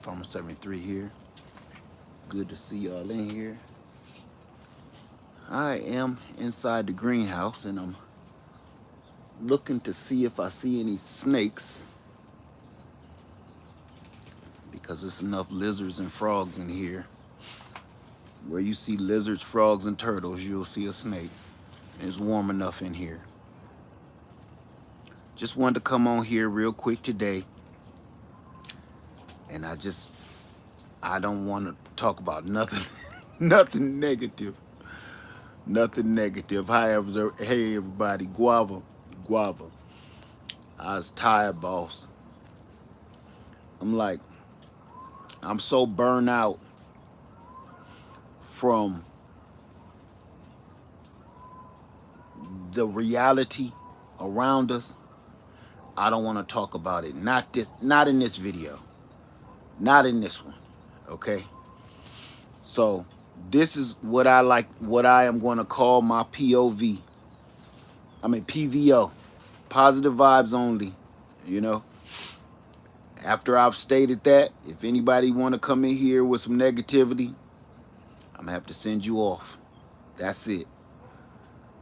Farmer 73 here. Good to see y'all in here. I am inside the greenhouse and I'm looking to see if I see any snakes because there's enough lizards and frogs in here. Where you see lizards, frogs, and turtles, you'll see a snake. And it's warm enough in here. Just wanted to come on here real quick today. And I don't want to talk about nothing, nothing negative. Nothing negative. However, hey everybody, guava. I was tired, boss. I'm so burned out from the reality around us. I don't want to talk about it. Not in this video. Not in this one. Okay? So this is what I am going to call my POV. PVO. Positive vibes only. You know? After I've stated that, if anybody want to come in here with some negativity, I'm going to have to send you off. That's it.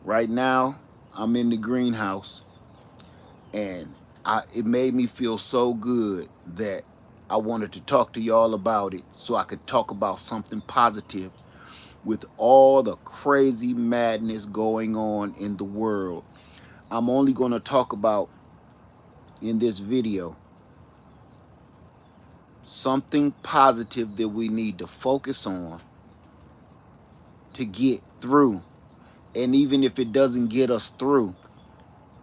Right now, I'm in the greenhouse, and it made me feel so good that I wanted to talk to y'all about it so I could talk about something positive with all the crazy madness going on in the world. I'm only going to talk about, in this video, something positive that we need to focus on to get through. And even if it doesn't get us through,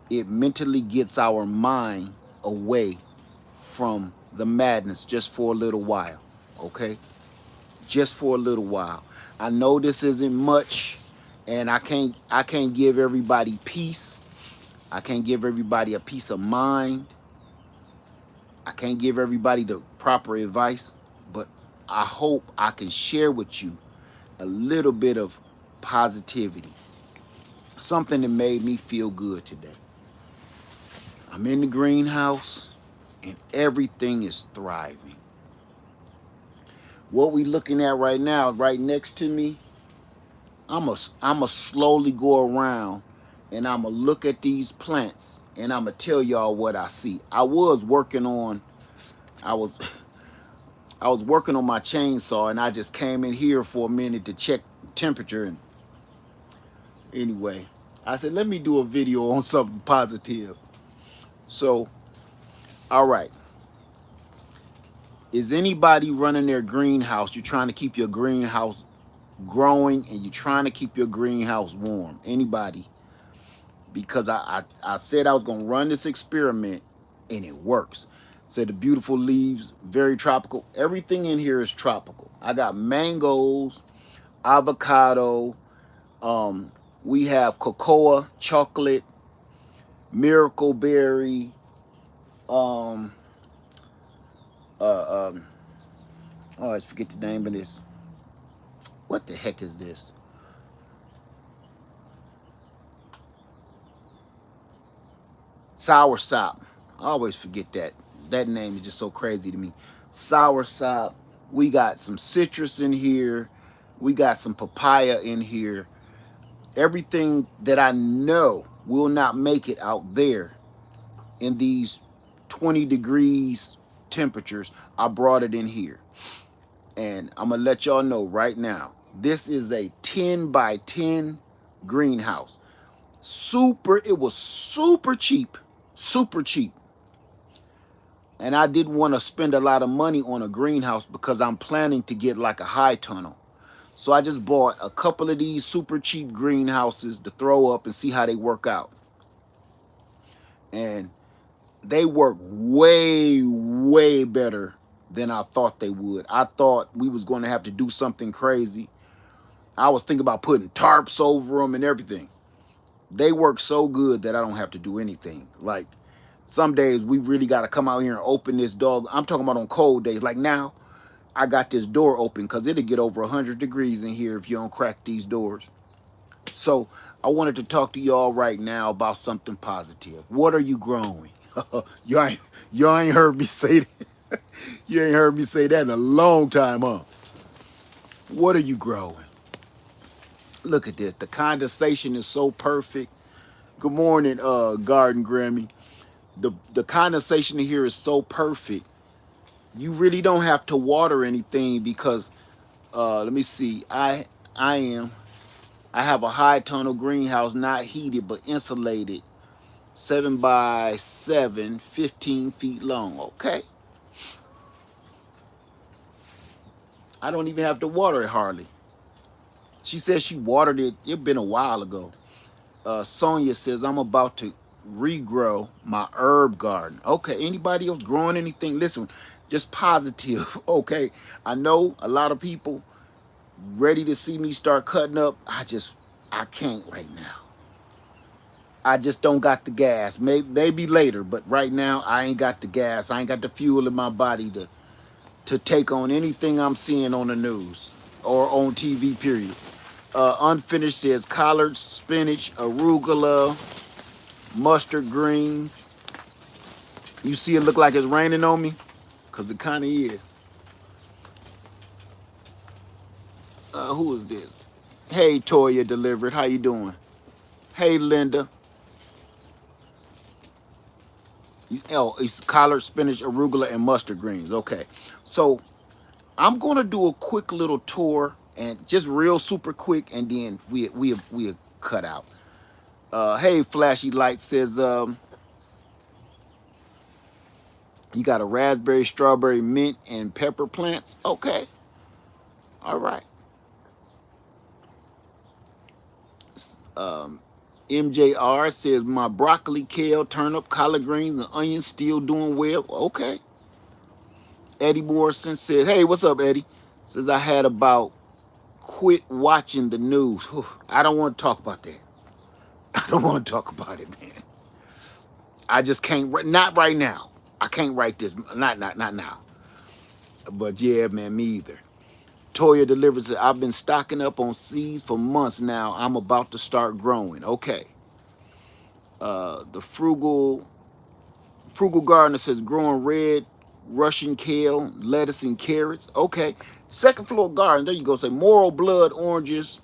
it mentally gets our mind away from the madness just for a little while, okay? Just for a little while. I know this isn't much, and I can't give everybody peace. I can't give everybody a peace of mind. I can't give everybody the proper advice, but I hope I can share with you a little bit of positivity. Something that made me feel good today. I'm in the greenhouse and everything is thriving. What we looking at right now, right next to me, I'ma slowly go around and I'ma look at these plants and I'ma tell y'all what I see. I was working on my chainsaw and I just came in here for a minute to check temperature, and anyway, I said let me do a video on something positive. So, all right. Is anybody running their greenhouse? You're trying to keep your greenhouse growing and you're trying to keep your greenhouse warm. Anybody? Because I said I was going to run this experiment and it works. Said the beautiful leaves, very tropical. Everything in here is tropical. I got mangoes, avocado, we have cocoa, chocolate, miracle berry, oh, I forget the name of this. What the heck is this? Sour sop. I always forget that. That name is just so crazy to me. Sour sop. We got some citrus in here. We got some papaya in here. Everything that I know will not make it out there in these 20 degrees temperatures, I brought it in here. And I'm going to let y'all know right now, this is a 10 by 10 greenhouse. It was super cheap. Super cheap. And I didn't want to spend a lot of money on a greenhouse because I'm planning to get like a high tunnel. So I just bought a couple of these super cheap greenhouses to throw up and see how they work out. And they work way, way better than I thought they would. I thought we was going to have to do something crazy. I was thinking about putting tarps over them and everything. They work so good that I don't have to do anything. Like, some days we really got to come out here and open this dog. I'm talking about on cold days. Like now, I got this door open because it'll get over 100 degrees in here if you don't crack these doors. So I wanted to talk to y'all right now about something positive. What are you growing? y'all ain't heard me say that. You ain't heard me say that in a long time, huh? What are you growing? Look at this. The condensation is so perfect. Good morning, Garden Grammy. The condensation here is so perfect. You really don't have to water anything because let me see. I have a high tunnel greenhouse, not heated but insulated. 7 by 7, 15 feet long. Okay. I don't even have to water it hardly. She says she watered it. It been a while ago. Sonia says I'm about to regrow my herb garden. Okay, anybody else growing anything? Listen, just positive. Okay, I know a lot of people ready to see me start cutting up. I can't right now. I just don't got the gas. Maybe later, but right now I ain't got the gas. I ain't got the fuel in my body to take on anything I'm seeing on the news or on TV. Period. Unfinished says collards, spinach, arugula, mustard greens. You see it look like it's raining on me? Because it kind of is. Who is this? Hey, Toya Delivered. How you doing? Hey, Linda. Oh, it's collard, spinach, arugula, and mustard greens. Okay. So I'm going to do a quick little tour and just real super quick, and then we cut out. Hey, Flashy Light says, you got a raspberry, strawberry, mint, and pepper plants. Okay. All right. MJR says my broccoli, kale, turnip, collard greens, and onions still doing well. Okay. Eddie Morrison says, hey, what's up, Eddie? Says I had about quit watching the news. Whew, I don't want to talk about that. I don't want to talk about it, man. I just can't. Not right now. I can't write this. Not now. But yeah, man, me either. Toya delivers it. I've been stocking up on seeds for months now. I'm about to start growing. Okay. The frugal gardener says growing red Russian kale, lettuce, and carrots. Okay. Second floor garden. There you go. Say Moral Blood oranges,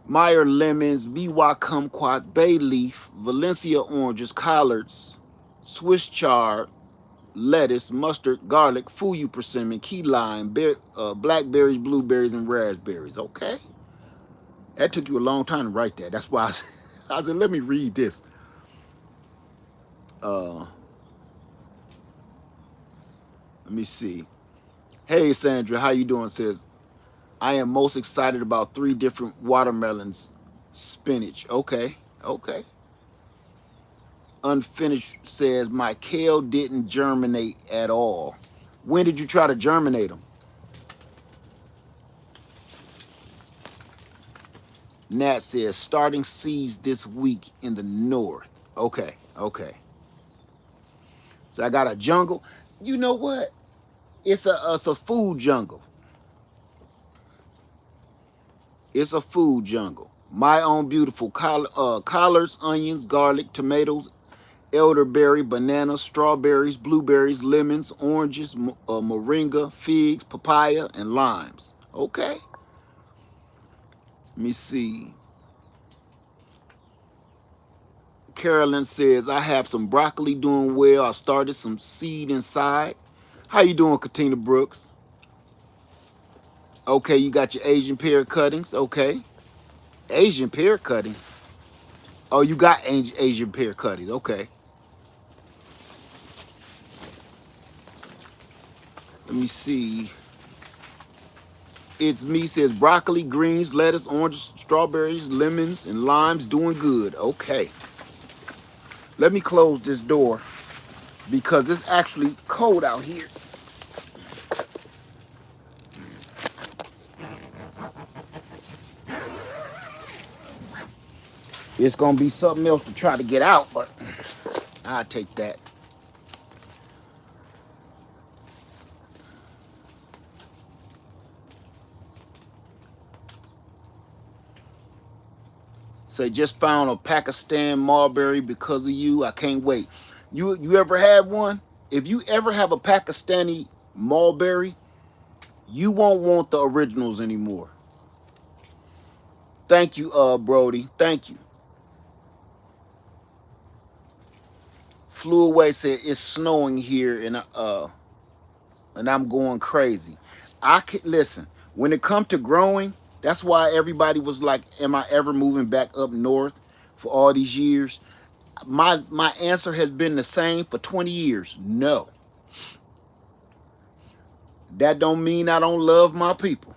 Meyer lemons, BY kumquat, bay leaf, Valencia oranges, collards, Swiss chard, lettuce, mustard, garlic, fuyu persimmon, key lime, blackberries, blueberries, and raspberries. Okay. That took you a long time to write that. That's why I said, let me read this. Let me see. Hey, Sandra, how you doing? Says, I am most excited about 3 different watermelons, spinach. Okay, okay. Unfinished says, my kale didn't germinate at all. When did you try to germinate them? Nat says, starting seeds this week in the north. Okay, okay. So I got a jungle. You know what? It's a food jungle. It's a food jungle. My own beautiful collards, onions, garlic, tomatoes, elderberry, bananas, strawberries, blueberries, lemons, oranges, moringa, figs, papaya, and limes. Okay. Let me see. Carolyn says, I have some broccoli doing well. I started some seed inside. How you doing, Katina Brooks? Okay, you got your Asian pear cuttings. Okay. Asian pear cuttings. Oh, you got Asian pear cuttings. Okay. Let me see. It's me says broccoli, greens, lettuce, oranges, strawberries, lemons, and limes doing good. Okay. Let me close this door because it's actually cold out here. It's going to be something else to try to get out, but I'll take that. Say, just found a Pakistan mulberry because of you. I can't wait. You ever had one? if you ever have a Pakistani mulberry, you won't want the originals anymore. Thank you, Brody. Thank you. Flew away said it's snowing here and I'm going crazy. I can listen. When it comes to growing, that's why everybody was like, "Am I ever moving back up north?" For all these years, my answer has been the same for 20 years. No, that don't mean I don't love my people,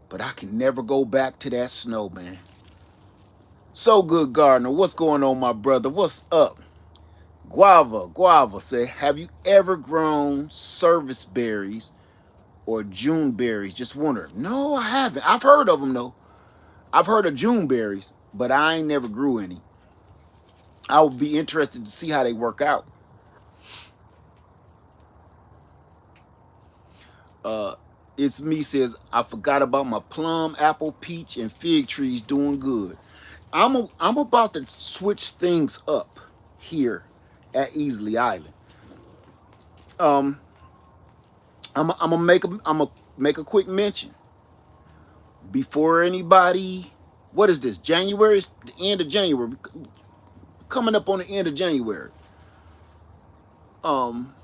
but I can never go back to that snow, man. So good, Gardner. What's going on, my brother? What's up? Guava said, "Have you ever grown service berries or June berries? Just wonder." No, I haven't. I've heard of them though. I've heard of June berries, but I ain't never grew any. I would be interested to see how they work out. Uh, it's me says, "I forgot about my plum, apple, peach, and fig trees doing good." I'm about to switch things up here at Easley Island. Um, I'm gonna make a quick mention before anybody. What is this? January? It's the end of January. Coming up on the end of January. Um,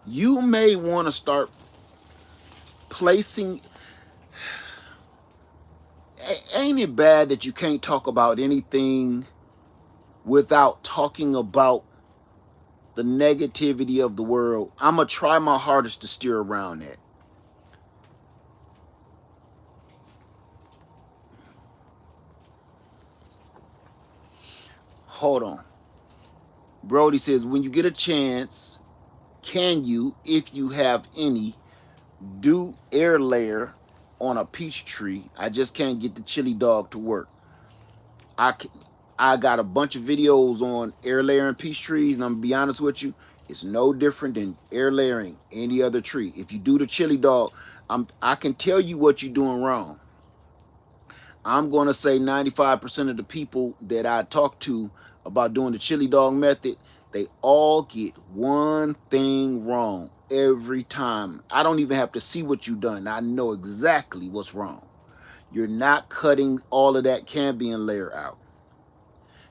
you may want to start placing. Ain't it bad that you can't talk about anything without talking about the negativity of the world? I'm gonna try my hardest to steer around that. Hold on. Brody says, when you get a chance, can you, if you have any, do air layer on a peach tree? I just can't get the chili dog to work. I can, I got a bunch of videos on air layering peach trees, and I'm gonna be honest with you, it's no different than air layering any other tree. If you do the chili dog, I can tell you what you're doing wrong. I'm gonna say 95% of the people that I talk to about doing the chili dog method, they all get one thing wrong every time. I don't even have to see what you've done. I know exactly what's wrong. You're not cutting all of that cambium layer out.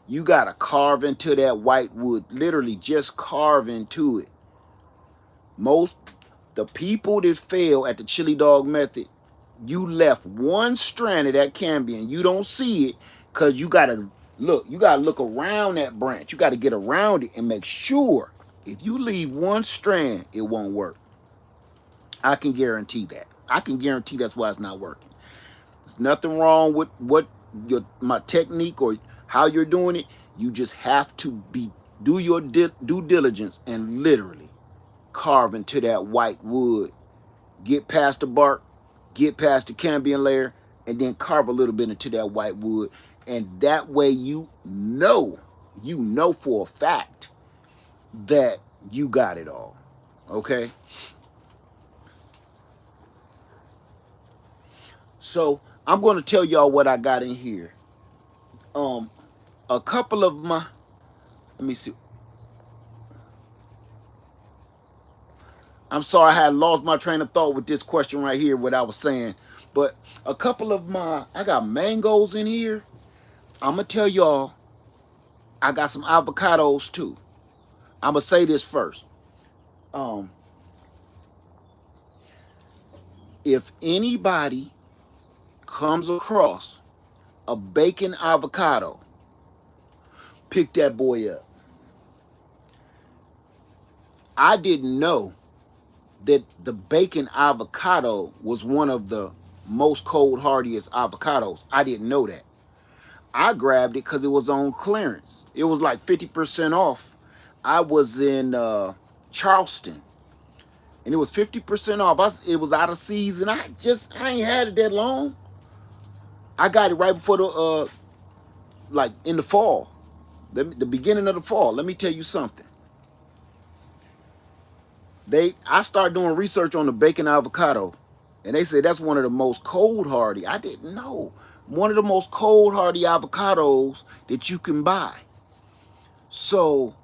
You gotta carve into that white wood, literally just carve into it. Most the people that fail at the chili dog method, you left one strand of that cambium. You don't see it because you gotta look around that branch. You gotta get around it and make sure if you leave one strand, it won't work. I can guarantee that. I can guarantee that's why it's not working. There's nothing wrong with my technique or how you're doing it. You just have to do your due diligence and literally carve into that white wood. Get past the bark, get past the cambium layer, and then carve a little bit into that white wood. And that way you know for a fact that you got it all. Okay? So I'm going to tell y'all what I got in here. A couple of my, let me see. I'm sorry I had lost my train of thought with this question right here, what I was saying. But a couple of I got mangoes in here. I'm going to tell y'all, I got some avocados too. I'm going to say this first. If anybody comes across a bacon avocado, pick that boy up. I didn't know that the bacon avocado was one of the most cold hardiest avocados. I didn't know that. I grabbed it because it was on clearance. It was like 50% off. I was in Charleston, and it was 50% off. It was out of season. I ain't had it that long. I got it right before the like in the fall, the beginning of the fall. Let me tell you something. I started doing research on the bacon avocado, and they said that's one of the most cold hardy. I didn't know. One of the most cold hardy avocados that you can buy. So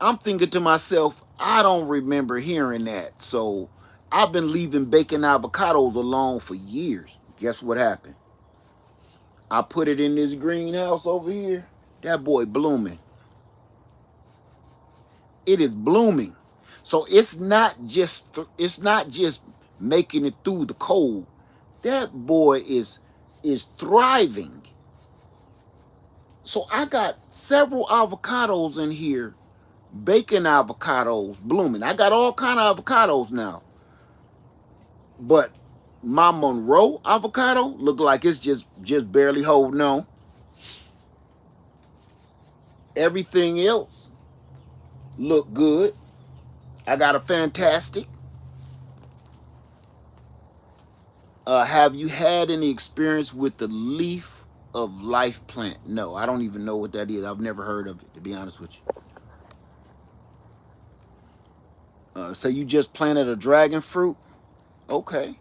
I'm thinking to myself, I don't remember hearing that. So I've been leaving bacon avocados alone for years. Guess what happened? I put it in this greenhouse over here. That boy blooming. It is blooming. So it's not just making it through the cold. That boy is thriving. So I got several avocados in here, bacon avocados blooming. I got all kind of avocados now. But my Monroe avocado look like it's just barely holding on. Everything else look good. I got a fantastic. Have you had any experience with the leaf of life plant? No, I don't even know what that is. I've never heard of it, to be honest with you. So you just planted a dragon fruit? Okay.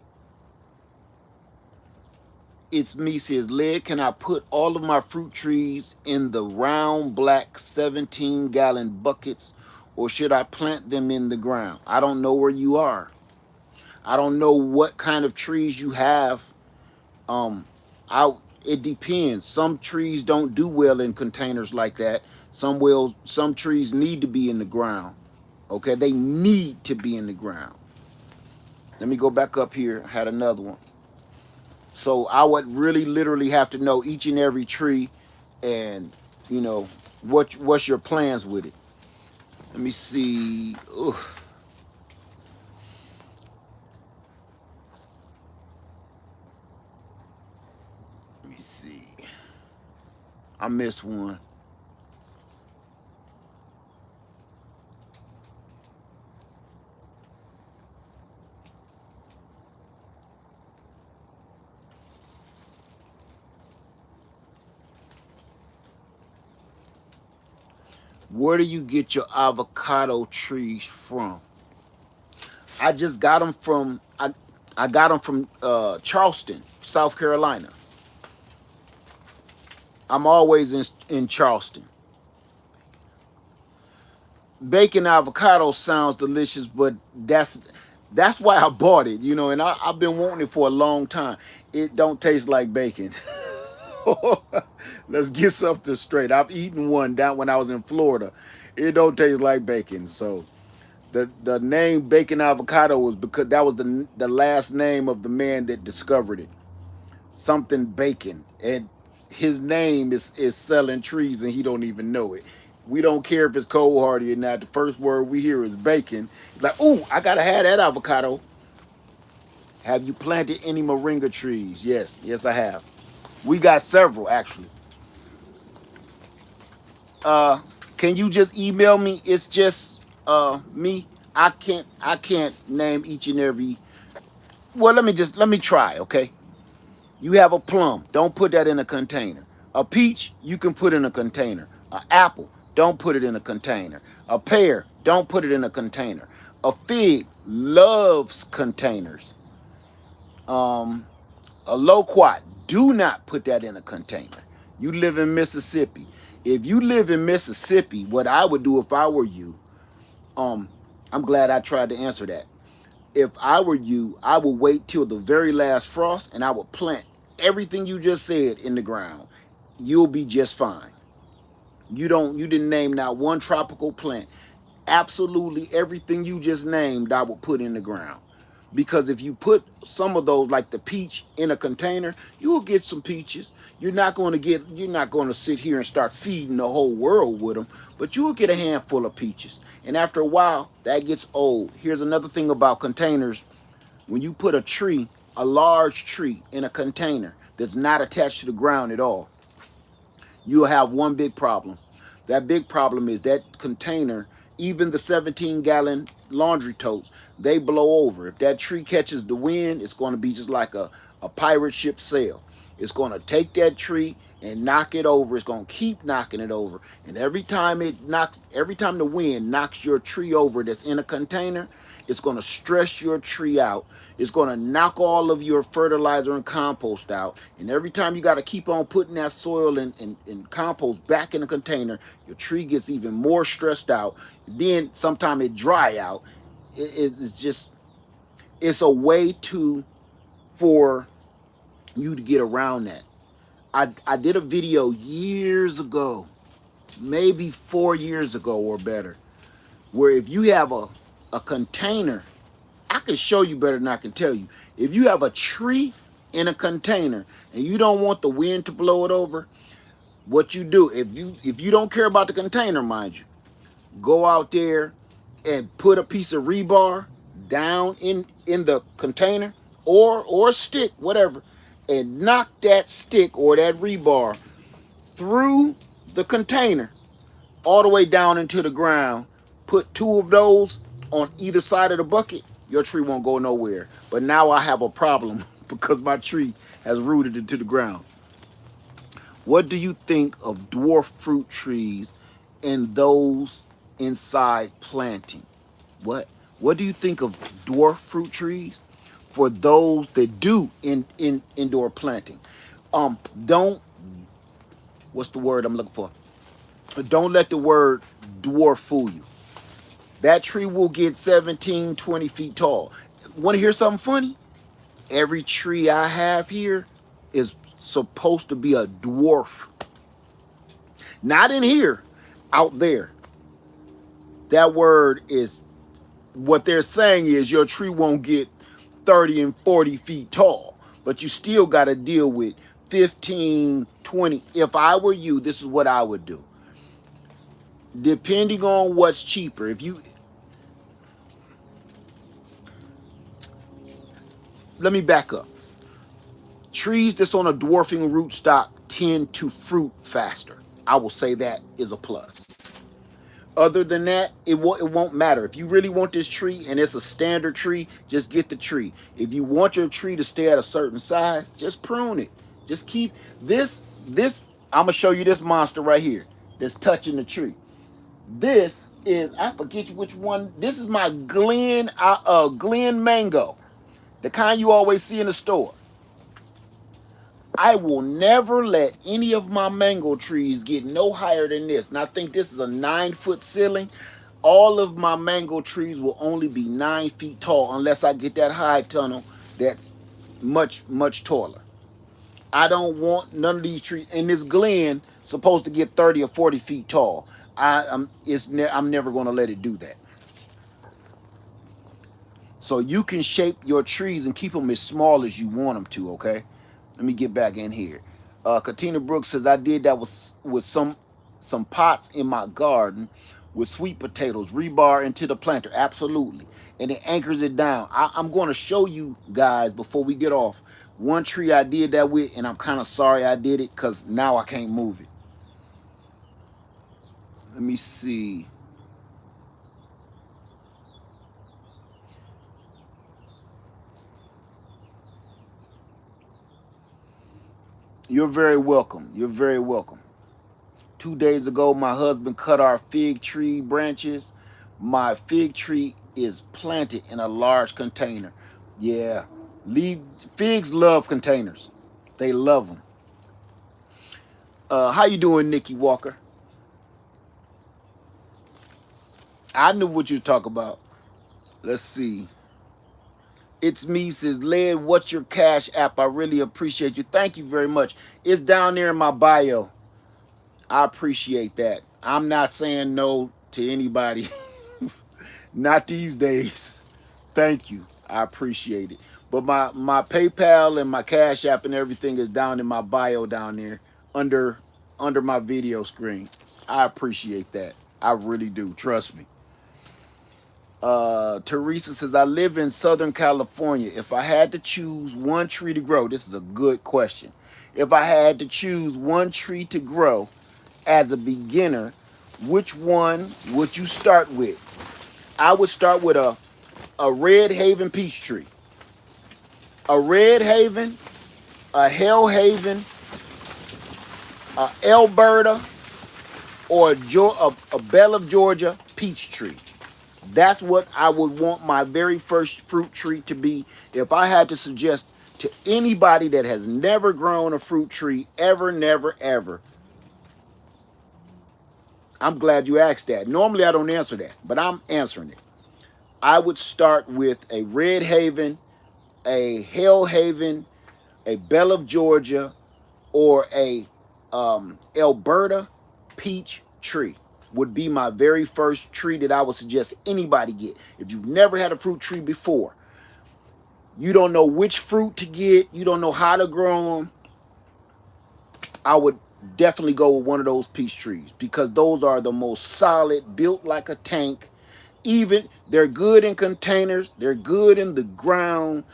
It's me, says Led. Can I put all of my fruit trees in the round black 17-gallon buckets, or should I plant them in the ground? I don't know where you are. I don't know what kind of trees you have. Um, it depends. Some trees don't do well in containers like that. Some trees need to be in the ground. Okay, they need to be in the ground. Let me go back up here. I had another one. So I would really literally have to know each and every tree, and you know what's your plans with it. Let me see. Ugh. Let me see. I missed one. Where do you get your avocado trees from? I just got them from I got them from Charleston, South Carolina. I'm always in Charleston. Bacon avocado sounds delicious, but that's why I bought it, and I've been wanting it for a long time. It don't taste like bacon. So, let's get something straight. I've eaten one down when I was in Florida. It don't taste like bacon. So the name Bacon Avocado was because that was the last name of the man that discovered it. Something Bacon, and his name is selling trees, and he don't even know it. We don't care if it's cold hardy or not. The first word we hear is bacon. It's like, ooh, I gotta have that avocado. Have you planted any moringa trees? Yes, I have. We got several actually. Uh, can you just email me? It's just me. I can't name each and every. Well, let me try. Okay. You have a plum, don't put that in a container. A peach, you can put in a container. An apple, don't put it in a container. A pear, don't put it in a container. A fig loves containers. Um, a loquat, do not put that in a container. You live in Mississippi. If you live in Mississippi, what I would do if I were you, um, I'm glad I tried to answer that. If I were you, I would wait till the very last frost and I would plant everything you just said in the ground. You'll be just fine. You didn't name not one tropical plant. Absolutely everything you just named, I would put in the ground. Because if you put some of those, like the peach, in a container, you will get some peaches. You're not going to sit here and start feeding the whole world with them, but you will get a handful of peaches. And after a while, that gets old. Here's another thing about containers. When you put a large tree in a container that's not attached to the ground at all, you'll have one big problem. That big problem is that container, even the 17-gallon laundry totes, they blow over. If that tree catches the wind, it's going to be just like a pirate ship sail. It's going to take that tree and knock it over. It's going to keep knocking it over. And every time the wind knocks your tree over that's in a container, It's going to stress your tree out. It's going to knock all of your fertilizer and compost out. And every time you got to keep on putting that soil and compost back in the container, your tree gets even more stressed out. Then sometime it dry out. It's just, it's a way for you to get around that. I did a video years ago, maybe 4 years ago or better, where if you have a container, I can show you better than I can tell you. If you have a tree in a container and you don't want the wind to blow it over, what you do, if you don't care about the container, mind you, go out there and put a piece of rebar down in the container or a stick, whatever, and knock that stick or that rebar through the container all the way down into the ground. Put 2 of those on either side of the bucket. Your tree won't go nowhere. But now I have a problem because my tree has rooted into the ground. What do you think of dwarf fruit trees and those inside planting? What do you think of dwarf fruit trees for those that do indoor planting? Don't, what's the word I'm looking for? Don't let the word dwarf fool you. That tree will get 17, 20 feet tall. Want to hear something funny? Every tree I have here is supposed to be a dwarf. Not in here, out there. That word is, what they're saying is your tree won't get 30 and 40 feet tall, but you still got to deal with 15, 20. If I were you, this is what I would do. Depending on what's cheaper, if you, let me back up. Trees that's on a dwarfing rootstock tend to fruit faster. I will say that is a plus. Other than that, it won't matter. If you really want this tree and it's a standard tree, just get the tree. If you want your tree to stay at a certain size, just prune it. Just keep this. I'm gonna show you this monster right here that's touching the tree. This is, I forget which one. This is my Glen mango, the kind you always see in the store. I will never let any of my mango trees get no higher than this. And I think this is a 9-foot ceiling. All of my mango trees will only be 9 feet tall unless I get that high tunnel that's much, much taller. I don't want none of these trees. And this Glen supposed to get 30 or 40 feet tall. I'm never going to let it do that. So you can shape your trees and keep them as small as you want them to, okay? Let me get back in here. Katina Brooks says, I did that with some pots in my garden with sweet potatoes, rebar into the planter. Absolutely. And it anchors it down. I'm going to show you guys before we get off one tree I did that with, and I'm kind of sorry I did it because now I can't move it. Let me see. You're very welcome. You're very welcome. 2 days ago, my husband cut our fig tree branches. My fig tree is planted in a large container. Yeah, figs love containers. They love them. How you doing, Nikki Walker? I knew what you were talking about. Let's see. It's me, says Led, what's your Cash App? I really appreciate you. Thank you very much. It's down there in my bio. I appreciate that. I'm not saying no to anybody. Not these days. Thank you. I appreciate it. But my PayPal and my Cash App and everything is down in my bio down there under my video screen. I appreciate that. I really do. Trust me. Teresa says, I live in Southern California. If I had to choose one tree to grow, this is a good question. If I had to choose one tree to grow as a beginner, which one would you start with? I would start with a Red Haven peach tree. A Red Haven, a Hell Haven, a Alberta, or a Belle of Georgia peach tree. That's what I would want my very first fruit tree to be. If I had to suggest to anybody that has never grown a fruit tree, ever, never, ever, I'm glad you asked that. Normally I don't answer that, but I'm answering it. I would start with a Red Haven, a Hell Haven, a Belle of Georgia, or a Alberta peach tree would be my very first tree that I would suggest anybody get. If you've never had a fruit tree before, you don't know which fruit to get, you don't know how to grow them, I would definitely go with one of those peach trees because those are the most solid, built like a tank. Even they're good in containers, they're good in the ground,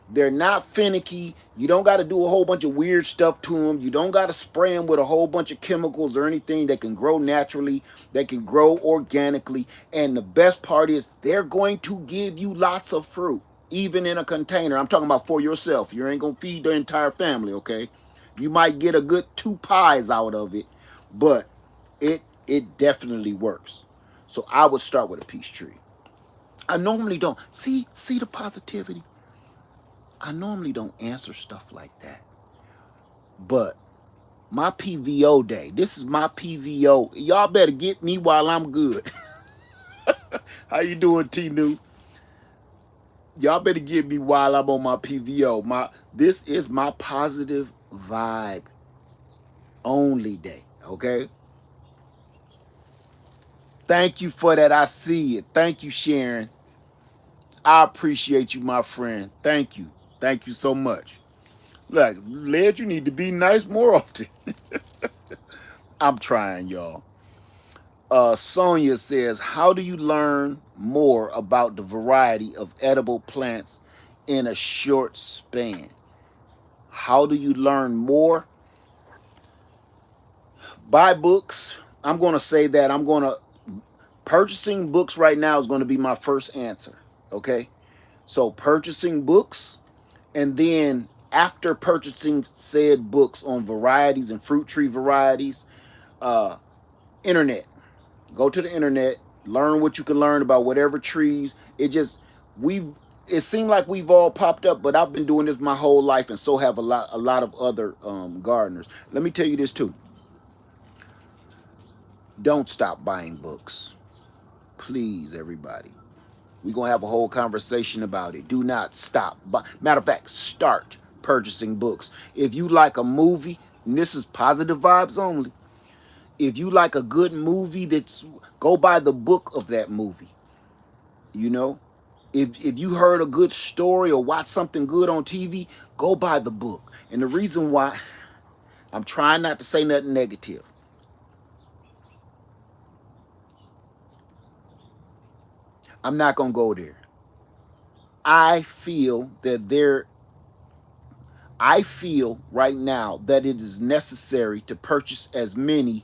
they're not finicky. You don't got to do a whole bunch of weird stuff to them. You don't got to spray them with a whole bunch of chemicals or anything. That can grow naturally, they can grow organically, and the best part is they're going to give you lots of fruit even in a container. I'm talking about for yourself. You ain't gonna feed the entire family, okay? You might get a good 2 pies out of it, but it definitely works. So I would start with a peach tree. I normally don't see the positivity. I normally don't answer stuff like that. But my PVO day, this is my PVO. Y'all better get me while I'm good. How you doing, T New? Y'all better get me while I'm on my PVO. This is my positive vibe only day, okay? Thank you for that. I see it. Thank you, Sharon. I appreciate you, my friend. Thank you. Thank you so much. Look, Led, you need to be nice more often. I'm trying, y'all. Sonia says, how do you learn more about the variety of edible plants in a short span? How do you learn more? Buy books. I'm going to say that. Purchasing books right now is going to be my first answer. Okay? So purchasing books, and then after purchasing said books on varieties and fruit tree varieties, uh, internet. Go to the internet, learn what you can learn about whatever trees. We've it seemed like we've all popped up, but I've been doing this my whole life, and so have a lot of other gardeners. Let me tell you this too. Don't stop buying books. Please, everybody. We're going to have a whole conversation about it. Do not stop. Matter of fact, start purchasing books. If you like a movie, and this is positive vibes only, if you like a good movie, go buy the book of that movie. You know, if you heard a good story or watch something good on TV, go buy the book. And the reason why, I'm trying not to say nothing negative. I'm not going to go there. I feel right now that it is necessary to purchase as many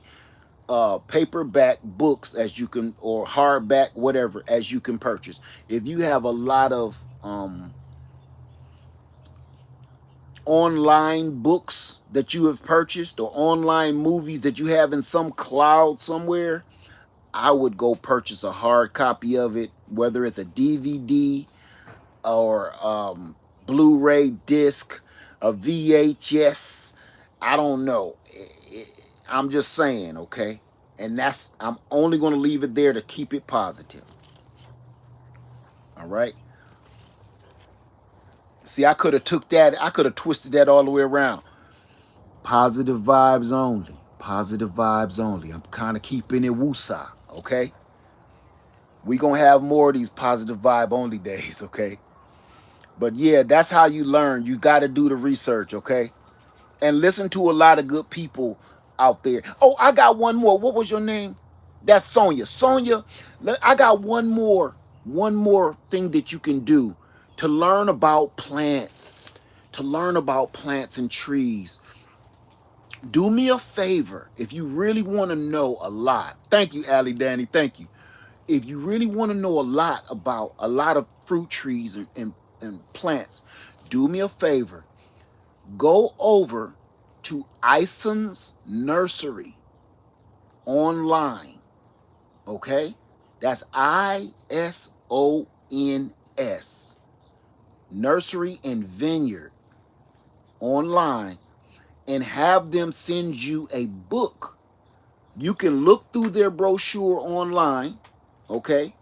paperback books as you can, or hardback, whatever, as you can purchase. If you have a lot of online books that you have purchased, or online movies that you have in some cloud somewhere, I would go purchase a hard copy of it, whether it's a DVD or Blu-ray disc, a VHS. I don't know. I'm just saying, okay? And I'm only going to leave it there to keep it positive. All right? See, I could have twisted that all the way around. Positive vibes only. Positive vibes only. I'm kind of keeping it woosah, okay? We going to have more of these positive vibe only days, okay? But yeah, that's how you learn. You got to do the research, okay? And listen to a lot of good people out there. Oh, I got one more. What was your name? That's Sonia. Sonia, I got one more thing that you can do to learn about plants, and trees. Do me a favor if you really want to know a lot. Thank you, Allie Danny. Thank you. If you really want to know a lot about a lot of fruit trees and plants, do me a favor. Go over to Ison's Nursery online, okay? That's ISONS, Nursery and Vineyard online, and have them send you a book. You can look through their brochure online, okay?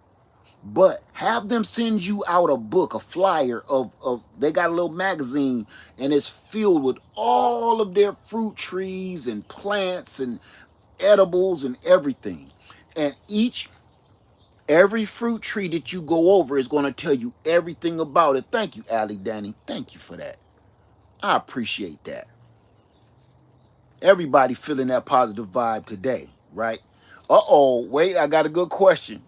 But have them send you out a book, a flyer of they got a little magazine, and it's filled with all of their fruit trees and plants and edibles and everything. And every fruit tree that you go over is going to tell you everything about it. Thank you, Allie Danny. Thank you for that. I appreciate that. Everybody feeling that positive vibe today, right? Uh-oh, wait, I got a good question.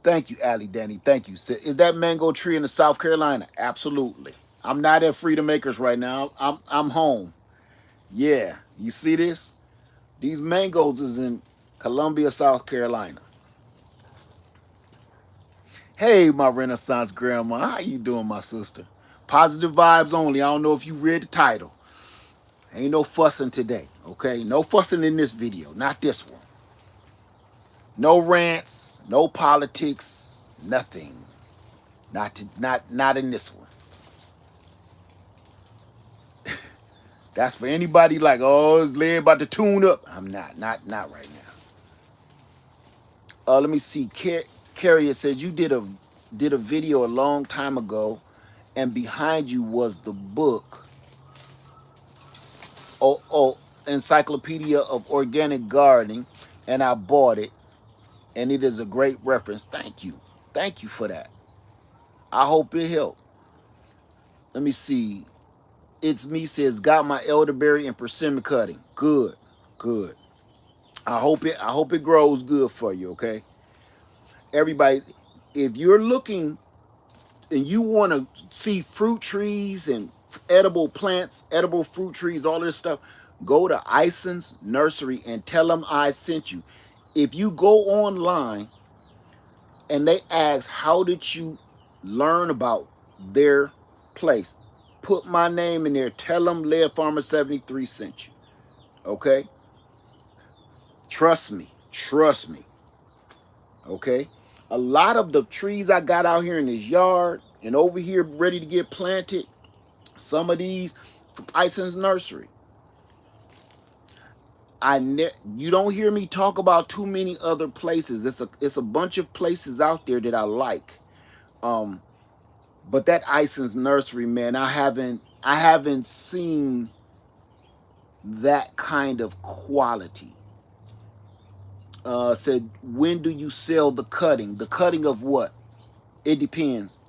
Thank you, Allie Danny. Thank you. Is that mango tree in the South Carolina? Absolutely. I'm not at Freedom Acres right now. I'm home. Yeah. You see this? These mangoes is in Columbia, South Carolina. Hey, my Renaissance grandma. How you doing, my sister? Positive vibes only. I don't know if you read the title. Ain't no fussing today, okay? No fussing in this video. Not this one. No rants, no politics, nothing. Not in this one. That's for anybody like, oh, is Lynn about to tune up? I'm not right now. Let me see. Carrie says you did a video a long time ago, and behind you was the book. Encyclopedia of Organic Gardening, and I bought it, and it is a great reference. Thank you for that. I hope it helped. Let me see. It's me says got my elderberry and persimmon cutting. Good. I hope it grows good for you, okay? Everybody, if you're looking and you want to see fruit trees and edible plants, edible fruit trees, all this stuff, go to Ison's Nursery and tell them I sent you. If you go online and they ask, how did you learn about their place? Put my name in there. Tell them Lead Farmer 73 sent you. Okay? Trust me. Okay? A lot of the trees I got out here in this yard and over here ready to get planted, some of these from Ison's Nursery. You don't hear me talk about too many other places. It's a bunch of places out there that I like. But that Ison's Nursery, man, I haven't seen that kind of quality. Said, when do you sell the cutting? The cutting of what? It depends.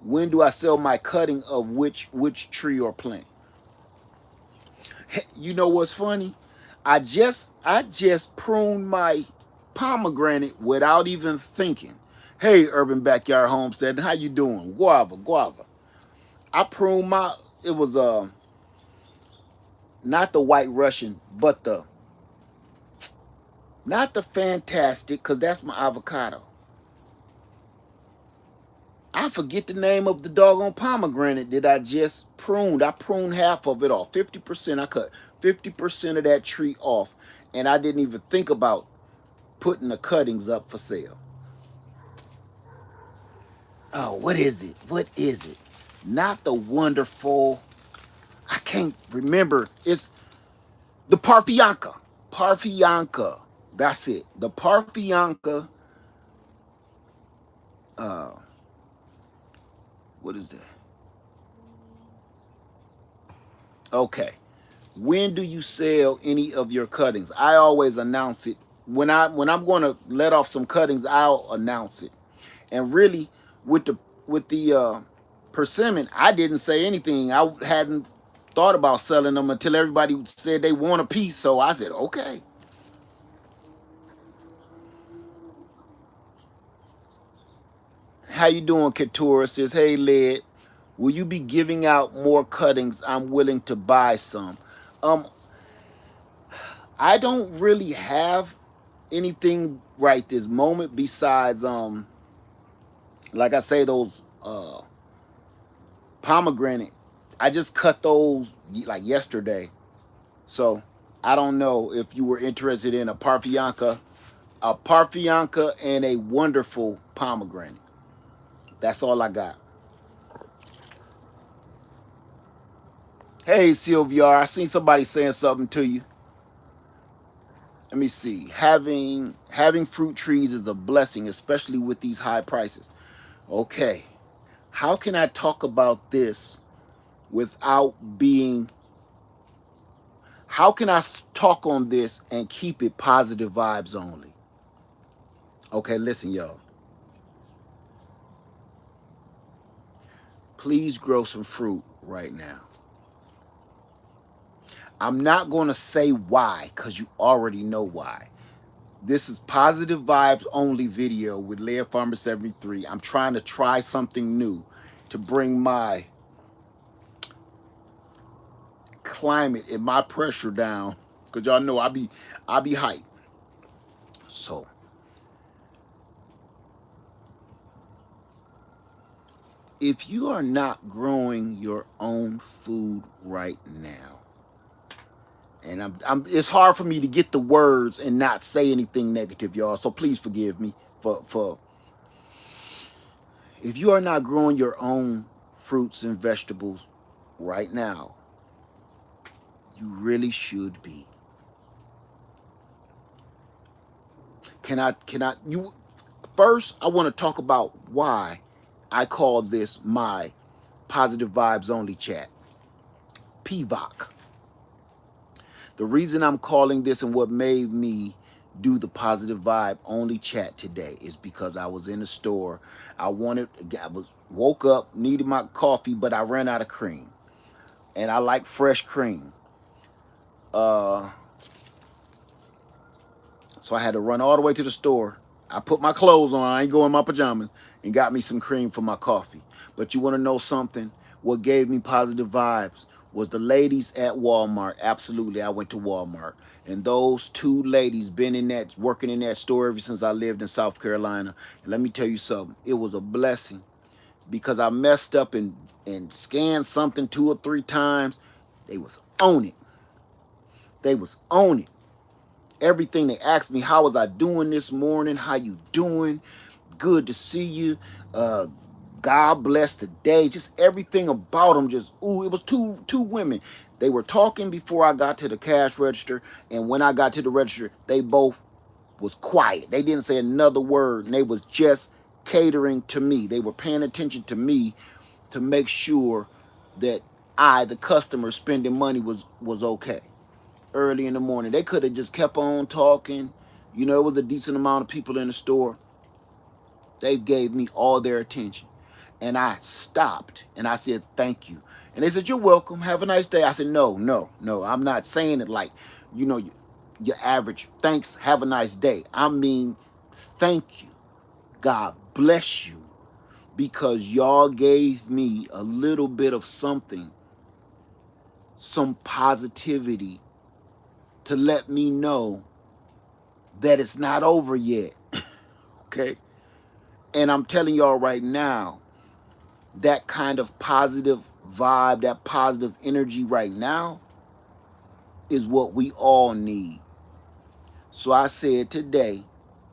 When do I sell my cutting of which tree or plant? You know what's funny? I just pruned my pomegranate without even thinking. Hey, Urban Backyard Homestead, how you doing? Guava. I pruned my, it was not the White Russian, but not the Fantastic, because that's my avocado. I forget the name of the doggone pomegranate that I just pruned. I pruned half of it off, 50%. I cut 50% of that tree off, and I didn't even think about putting the cuttings up for sale. Oh, what is it? Not the wonderful, I can't remember. It's the Parfianca. That's it. The Parfianca. What is that? Okay. When do you sell any of your cuttings? I always announce it. When I'm going to let off some cuttings, I'll announce it. And really, with the persimmon, I didn't say anything. I hadn't thought about selling them until everybody said they want a piece. So I said, okay. How you doing, Katura? Says, hey, Led, will you be giving out more cuttings? I'm willing to buy some. I don't really have anything right this moment besides like I say, those pomegranate. I just cut those like yesterday. So I don't know if you were interested in a Parfianca a parfianca, and a wonderful pomegranate. That's all I got. Hey, Sylvia, I seen somebody saying something to you. Let me see. Having fruit trees is a blessing, especially with these high prices. Okay. How can I talk about this without being... How can I talk on this and keep it positive vibes only? Okay, listen, y'all. Please grow some fruit right now. I'm not going to say why, because you already know why. This is positive vibes only video with Laird Farmer 73. I'm trying to try something new to bring my climate and my pressure down, because y'all know I be hyped. So if you are not growing your own food right now, and it's hard for me to get the words and not say anything negative, y'all, so please forgive me for if you are not growing your own fruits and vegetables right now, you really should be. First, I want to talk about why I call this my positive vibes only chat, PVOC. The reason I'm calling this and what made me do the positive vibe only chat today is because I was in the store. I woke up, needed my coffee, but I ran out of cream. And I like fresh cream. So I had to run all the way to the store. I put my clothes on, I ain't going in my pajamas, and got me some cream for my coffee. But you want to know something? What gave me positive vibes was the ladies at Walmart. Absolutely, I went to Walmart. And those two ladies been working in that store ever since I lived in South Carolina. And let me tell you something, it was a blessing because I messed up and scanned something 2 or 3 times. They was on it. They was on it. Everything they asked me, how was I doing this morning? How you doing? Good to see you. God bless the day. Just everything about them. Just ooh, it was two women. They were talking before I got to the cash register, and when I got to the register, they both was quiet. They didn't say another word, and they was just catering to me. They were paying attention to me to make sure that I, the customer spending money, was okay. Early in the morning, they could have just kept on talking. You know, it was a decent amount of people in the store. They gave me all their attention. And I stopped and I said, thank you. And they said, you're welcome. Have a nice day. I said, no. I'm not saying it like, you know, your average thanks, have a nice day. I mean, thank you. God bless you. Because y'all gave me a little bit of something, some positivity to let me know that it's not over yet. Okay? And I'm telling y'all right now, that kind of positive vibe, that positive energy right now is what we all need. So I said today,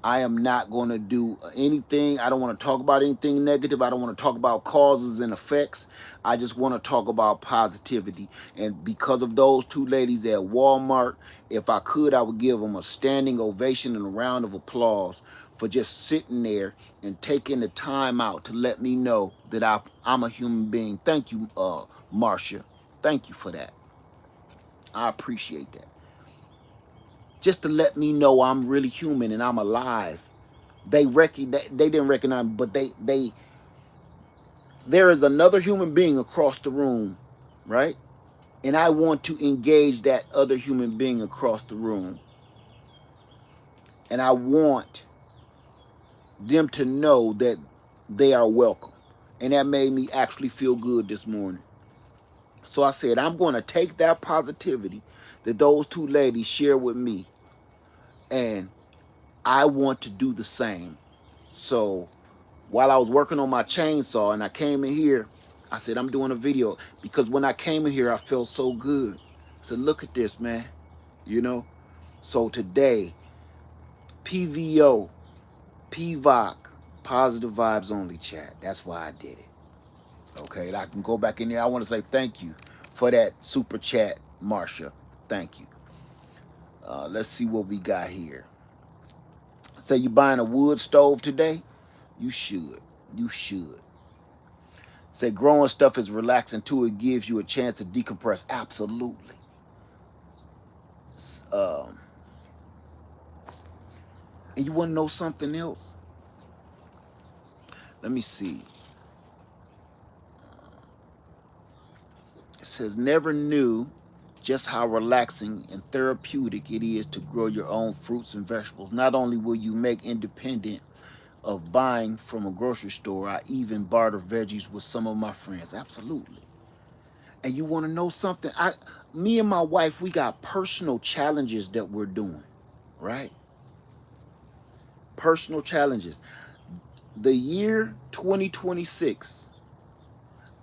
I am not going to do anything. I don't want to talk about anything negative. I don't want to talk about causes and effects. I just want to talk about positivity. And because of those two ladies at Walmart, if I could, I would give them a standing ovation and a round of applause for just sitting there and taking the time out to let me know that I'm a human being. Thank you, Marcia. Thank you for that. I appreciate that. Just to let me know I'm really human and I'm alive. They didn't recognize me, but there is another human being across the room, right? And I want to engage that other human being across the room. And I want them to know that they are welcome. And that made me actually feel good this morning. So I said, I'm going to take that positivity that those two ladies share with me, and I want to do the same. So while I was working on my chainsaw and I came in here, I said, I'm doing a video because when I came in here, I felt so good. I said, look at this, man, you know? So today, PVO, PVOC, positive vibes only chat. That's why I did it. Okay, and I can go back in there. I want to say thank you for that super chat, Marsha. Thank you. Let's see what we got here. Say you buying a wood stove today? You should. You should. Say growing stuff is relaxing too. It gives you a chance to decompress. Absolutely. Um, and you want to know something else? Let me see. It says never knew just how relaxing and therapeutic it is to grow your own fruits and vegetables. Not only will you make independent of buying from a grocery store, I even barter veggies with some of my friends. Absolutely. And you want to know something? Me and my wife, we got personal challenges that we're doing, right? Personal challenges. The year 2026,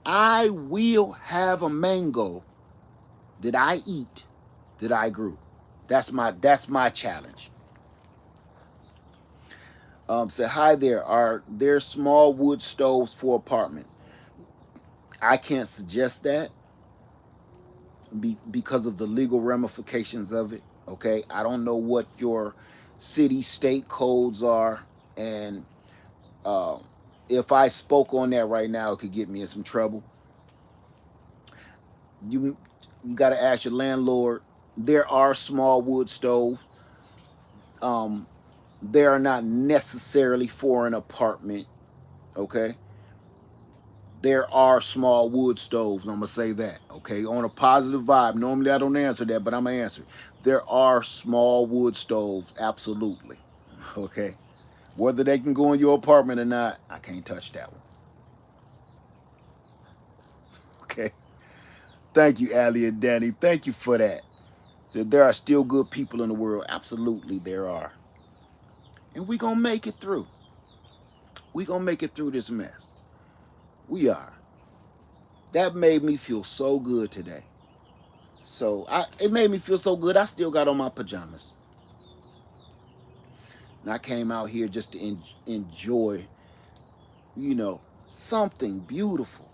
I will have a mango that I eat that I grew. That's my challenge. Say hi there. Are there small wood stoves for apartments? I can't suggest that because of the legal ramifications of it. Okay, I don't know what your city state codes are, and uh, if I spoke on that right now, it could get me in some trouble. You got to ask your landlord. There are small wood stoves. Um, they are not necessarily for an apartment. Okay, there are small wood stoves. I'm gonna say that. Okay, on a positive vibe. Normally I don't answer that, but I'm gonna answer. There are small wood stoves, absolutely. Okay, whether they can go in your apartment or not, I can't touch that one. Okay, thank you, Allie and Danny. Thank you for that. So there are still good people in the world. Absolutely, there are, and we gonna make it through. We gonna make it through this mess. We are. That made me feel so good today. So it made me feel so good. I still got on my pajamas. And I came out here just to enjoy, something beautiful.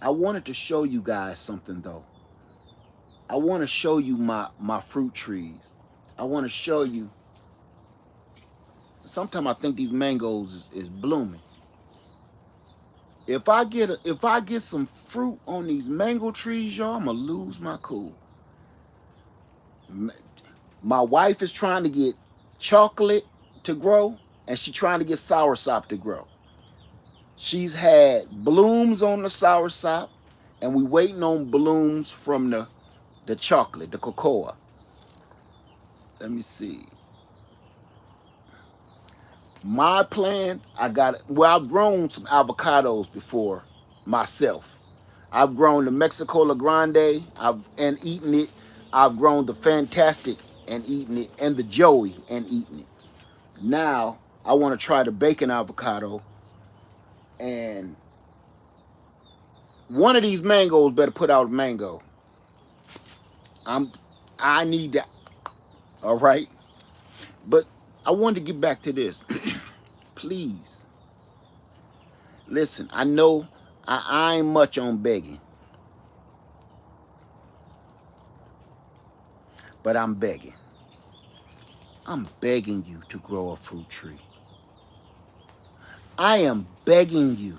I wanted to show you guys something though. I want to show you my fruit trees. I want to show you. Sometimes I think these mangoes is blooming. If I get some fruit on these mango trees, y'all, I'ma lose my cool. My wife is trying to get chocolate to grow, and she's trying to get soursop to grow. She's had blooms on the soursop, and we waiting on blooms from the chocolate, the cocoa. Let me see. My plan, I've grown some avocados before myself. I've grown the Mexico La Grande, and eaten it. I've grown the Fantastic and eaten it, and the Joey and eaten it. Now I want to try the bacon avocado, and one of these mangoes better put out a mango. I need that. All right, but I wanted to get back to this. Please listen. I know I ain't much on begging, but I'm begging. I'm begging you to grow a fruit tree. I am begging you.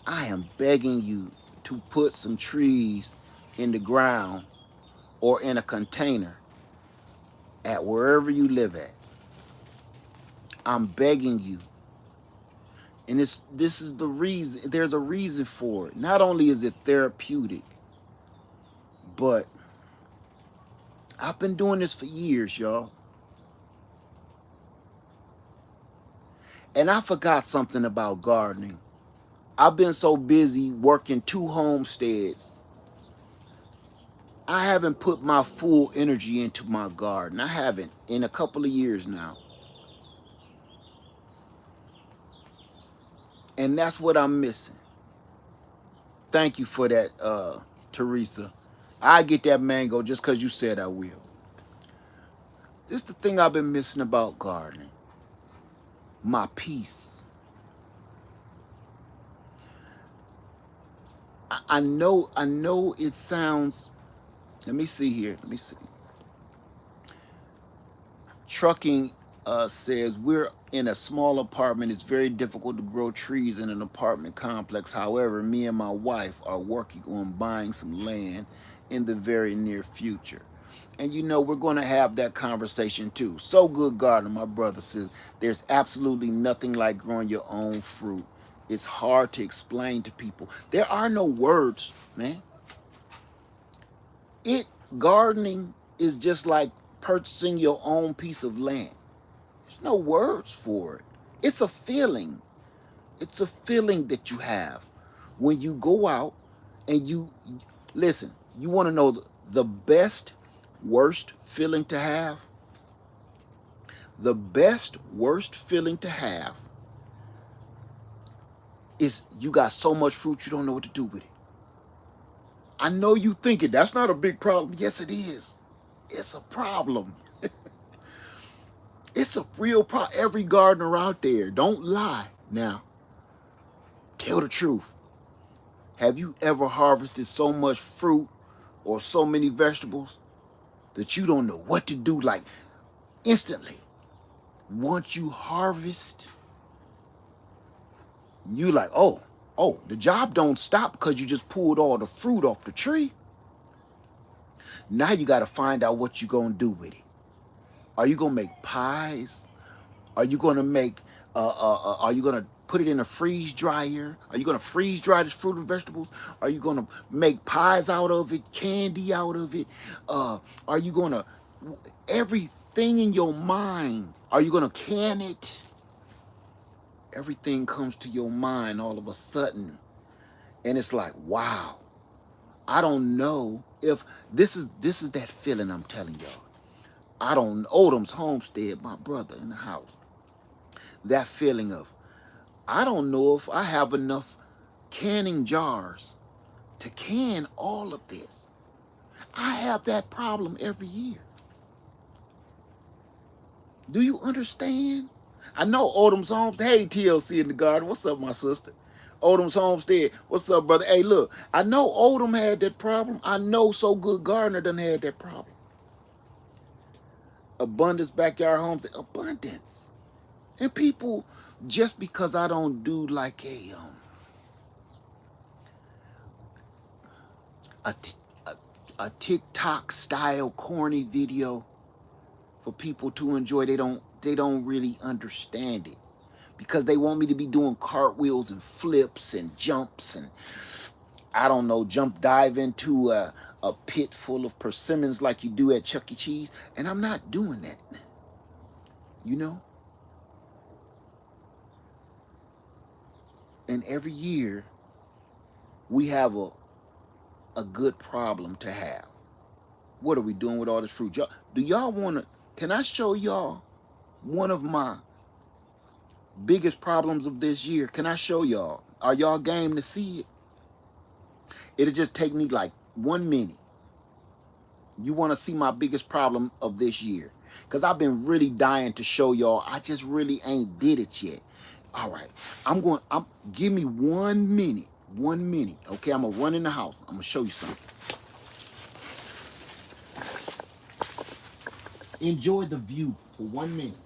I am begging you to put some trees in the ground or in a container at wherever you live at. I'm begging you. And this is the reason. There's a reason for it. Not only is it therapeutic, but I've been doing this for years, y'all. And I forgot something about gardening. I've been so busy working 2 homesteads. I haven't put my full energy into my garden. I haven't in a couple of years now. And that's what I'm missing. Thank you for that, Teresa. I get that mango just because you said I will. This is the thing I've been missing about gardening. My peace. I know it sounds, let me see here. Let me see. Trucking says we're in a small apartment. It's very difficult to grow trees in an apartment complex. However, me and my wife are working on buying some land in the very near future. And you know, we're going to have that conversation too. So Good Gardener, my brother, says there's absolutely nothing like growing your own fruit. It's hard to explain to people. There are no words, man. Gardening is just like purchasing your own piece of land. There's no words for it. It's a feeling. It's a feeling that you have when you go out and you listen. You want to know the best, worst feeling to have? The best, worst feeling to have is you got so much fruit you don't know what to do with it. I know you thinking that's not a big problem. Yes, it is. It's a problem. It's a real problem. Every gardener out there, don't lie now. Tell the truth. Have you ever harvested so much fruit or so many vegetables that you don't know what to do, like instantly? Once you harvest, you like, oh, the job don't stop because you just pulled all the fruit off the tree. Now you got to find out what you're going to do with it. Are you going to make pies? Are you going to make, are you going to put it in a freeze dryer? Are you going to freeze dry this fruit and vegetables? Are you going to make pies out of it, candy out of it? Are you going to, everything in your mind, are you going to can it? Everything comes to your mind all of a sudden. And it's like, wow, I don't know if this is that feeling I'm telling y'all. I don't, Odom's homestead, my brother in the house. That feeling of, I don't know if I have enough canning jars to can all of this. I have that problem every year. Do you understand? I know Odom's Homestead. Hey, TLC in the garden. What's up, my sister? Odom's Homestead. What's up, brother? Hey, look. I know Odom had that problem. I know So Good Gardener done had that problem. Abundance Backyard Homes. Abundance. And people, just because I don't do like a TikTok style corny video for people to enjoy, they don't really understand it, because they want me to be doing cartwheels and flips and jumps and I don't know, dive into a pit full of persimmons like you do at Chuck E. Cheese, and I'm not doing that, you know. And every year we have a good problem to have. What are we doing with all this fruit? Do y'all want to, can I show y'all one of my biggest problems of this year? Can I show y'all? Are y'all game to see it? It'll just take me like 1 minute. You want to see my biggest problem of this year? Because I've been really dying to show y'all. I just really ain't did it yet. All right. Give me 1 minute. 1 minute. Okay, I'm going to run in the house. I'm going to show you something. Enjoy the view for 1 minute.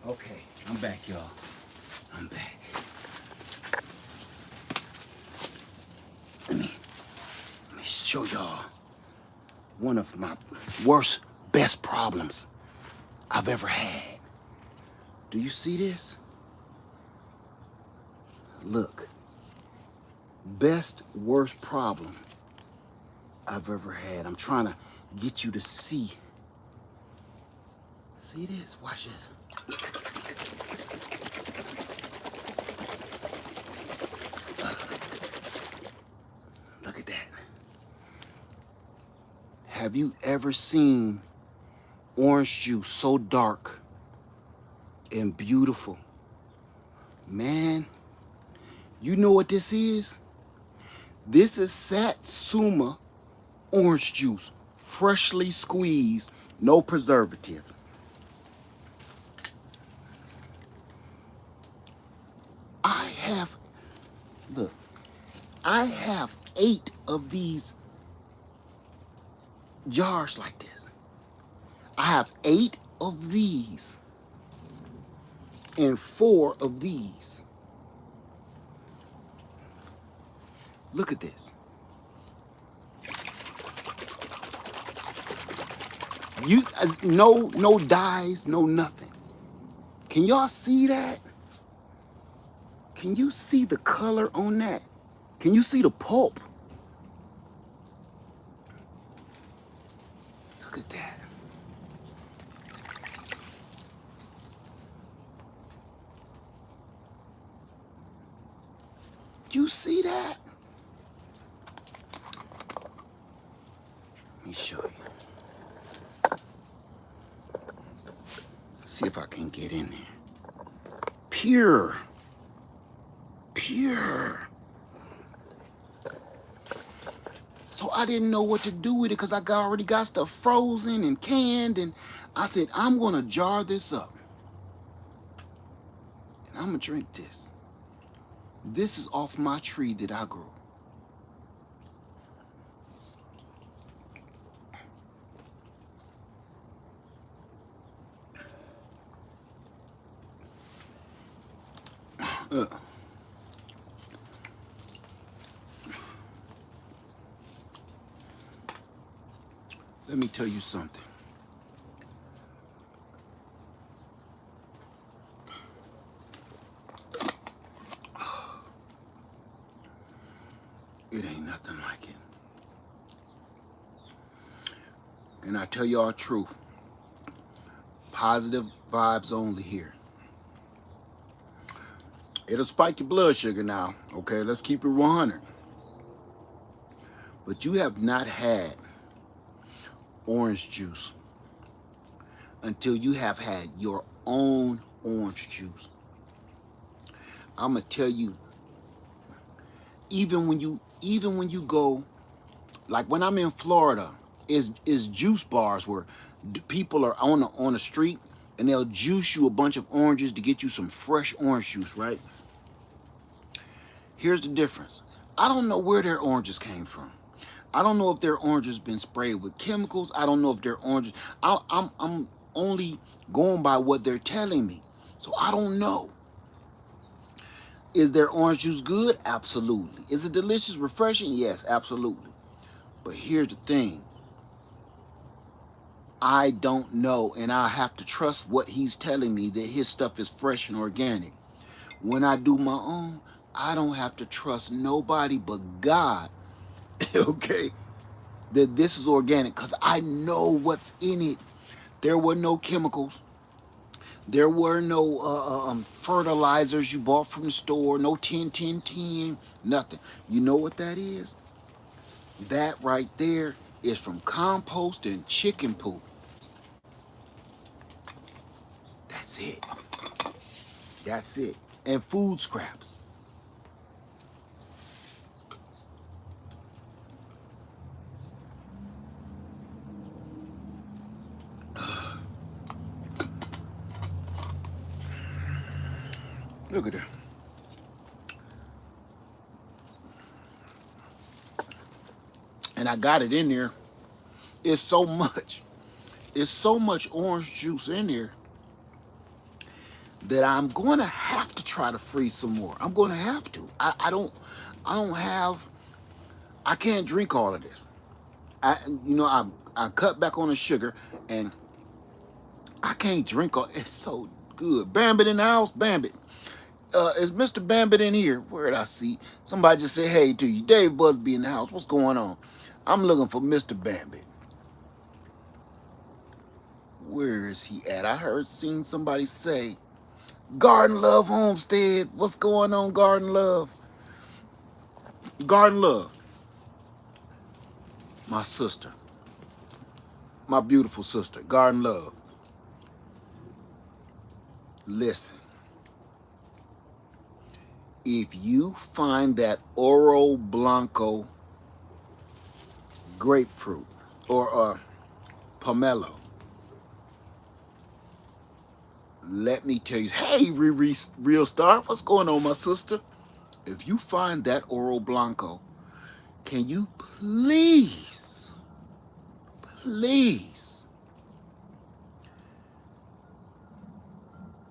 Okay, I'm back, y'all. I'm back. Let me show y'all one of my best problems I've ever had. Do you see this? Look. Worst problem I've ever had. I'm trying to get you to see. See this? Watch this. Look at that. Have you ever seen orange juice so dark and beautiful? Man, you know what this is? This is Satsuma orange juice, freshly squeezed, no preservative. I have 8 of these jars like this. I have 8 of these and 4 of these. Look at this. No dyes, no nothing. Can y'all see that? Can you see the color on that? Can you see the pulp? Look at that. You see that? Let me show you. See if I can get in there. Pure. So I didn't know what to do with it because I already got stuff frozen and canned, and I said, I'm gonna jar this up. And I'm gonna drink this. This is off my tree that I grew. Let me tell you something. It ain't nothing like it. And I tell y'all the truth. Positive vibes only here. It'll spike your blood sugar now. Okay, let's keep it 100. But you have not had orange juice until you have had your own orange juice. I'm gonna tell you, even when you go, like when I'm in Florida, is juice bars where people are on the street and they'll juice you a bunch of oranges to get you some fresh orange juice, right? Here's the difference. I don't know where their oranges came from. I don't know if their oranges been sprayed with chemicals. I don't know if their oranges. I'm only going by what they're telling me, so I don't know. Is their orange juice good? Absolutely. Is it delicious, refreshing? Yes, absolutely. But here's the thing. I don't know, and I have to trust what he's telling me, that his stuff is fresh and organic. When I do my own, I don't have to trust nobody but God, okay, that this is organic, because I know what's in it. There were no chemicals. There were no fertilizers you bought from the store, no 10, nothing. You know what that is? That right there is from compost and chicken poop. That's it. That's it. And food scraps. Look at that. And I got it in there. It's so much. It's so much orange juice in there that I'm going to have to try to freeze some more. I'm going to have to. I can't drink all of this. I cut back on the sugar, and I can't drink all. It's so good. Bambit in the house, Bambit. Is Mr. Bambit in here? Where did I see? Somebody just said hey to you. Dave Busby in the house. What's going on? I'm looking for Mr. Bambit. Where is he at? I seen somebody say Garden Love Homestead. What's going on, Garden Love? Garden Love. My sister. My beautiful sister. Garden Love. Listen. If you find that Oro Blanco grapefruit or pomelo, let me tell you, hey, Riri Real Star, what's going on, my sister? If you find that Oro Blanco, can you please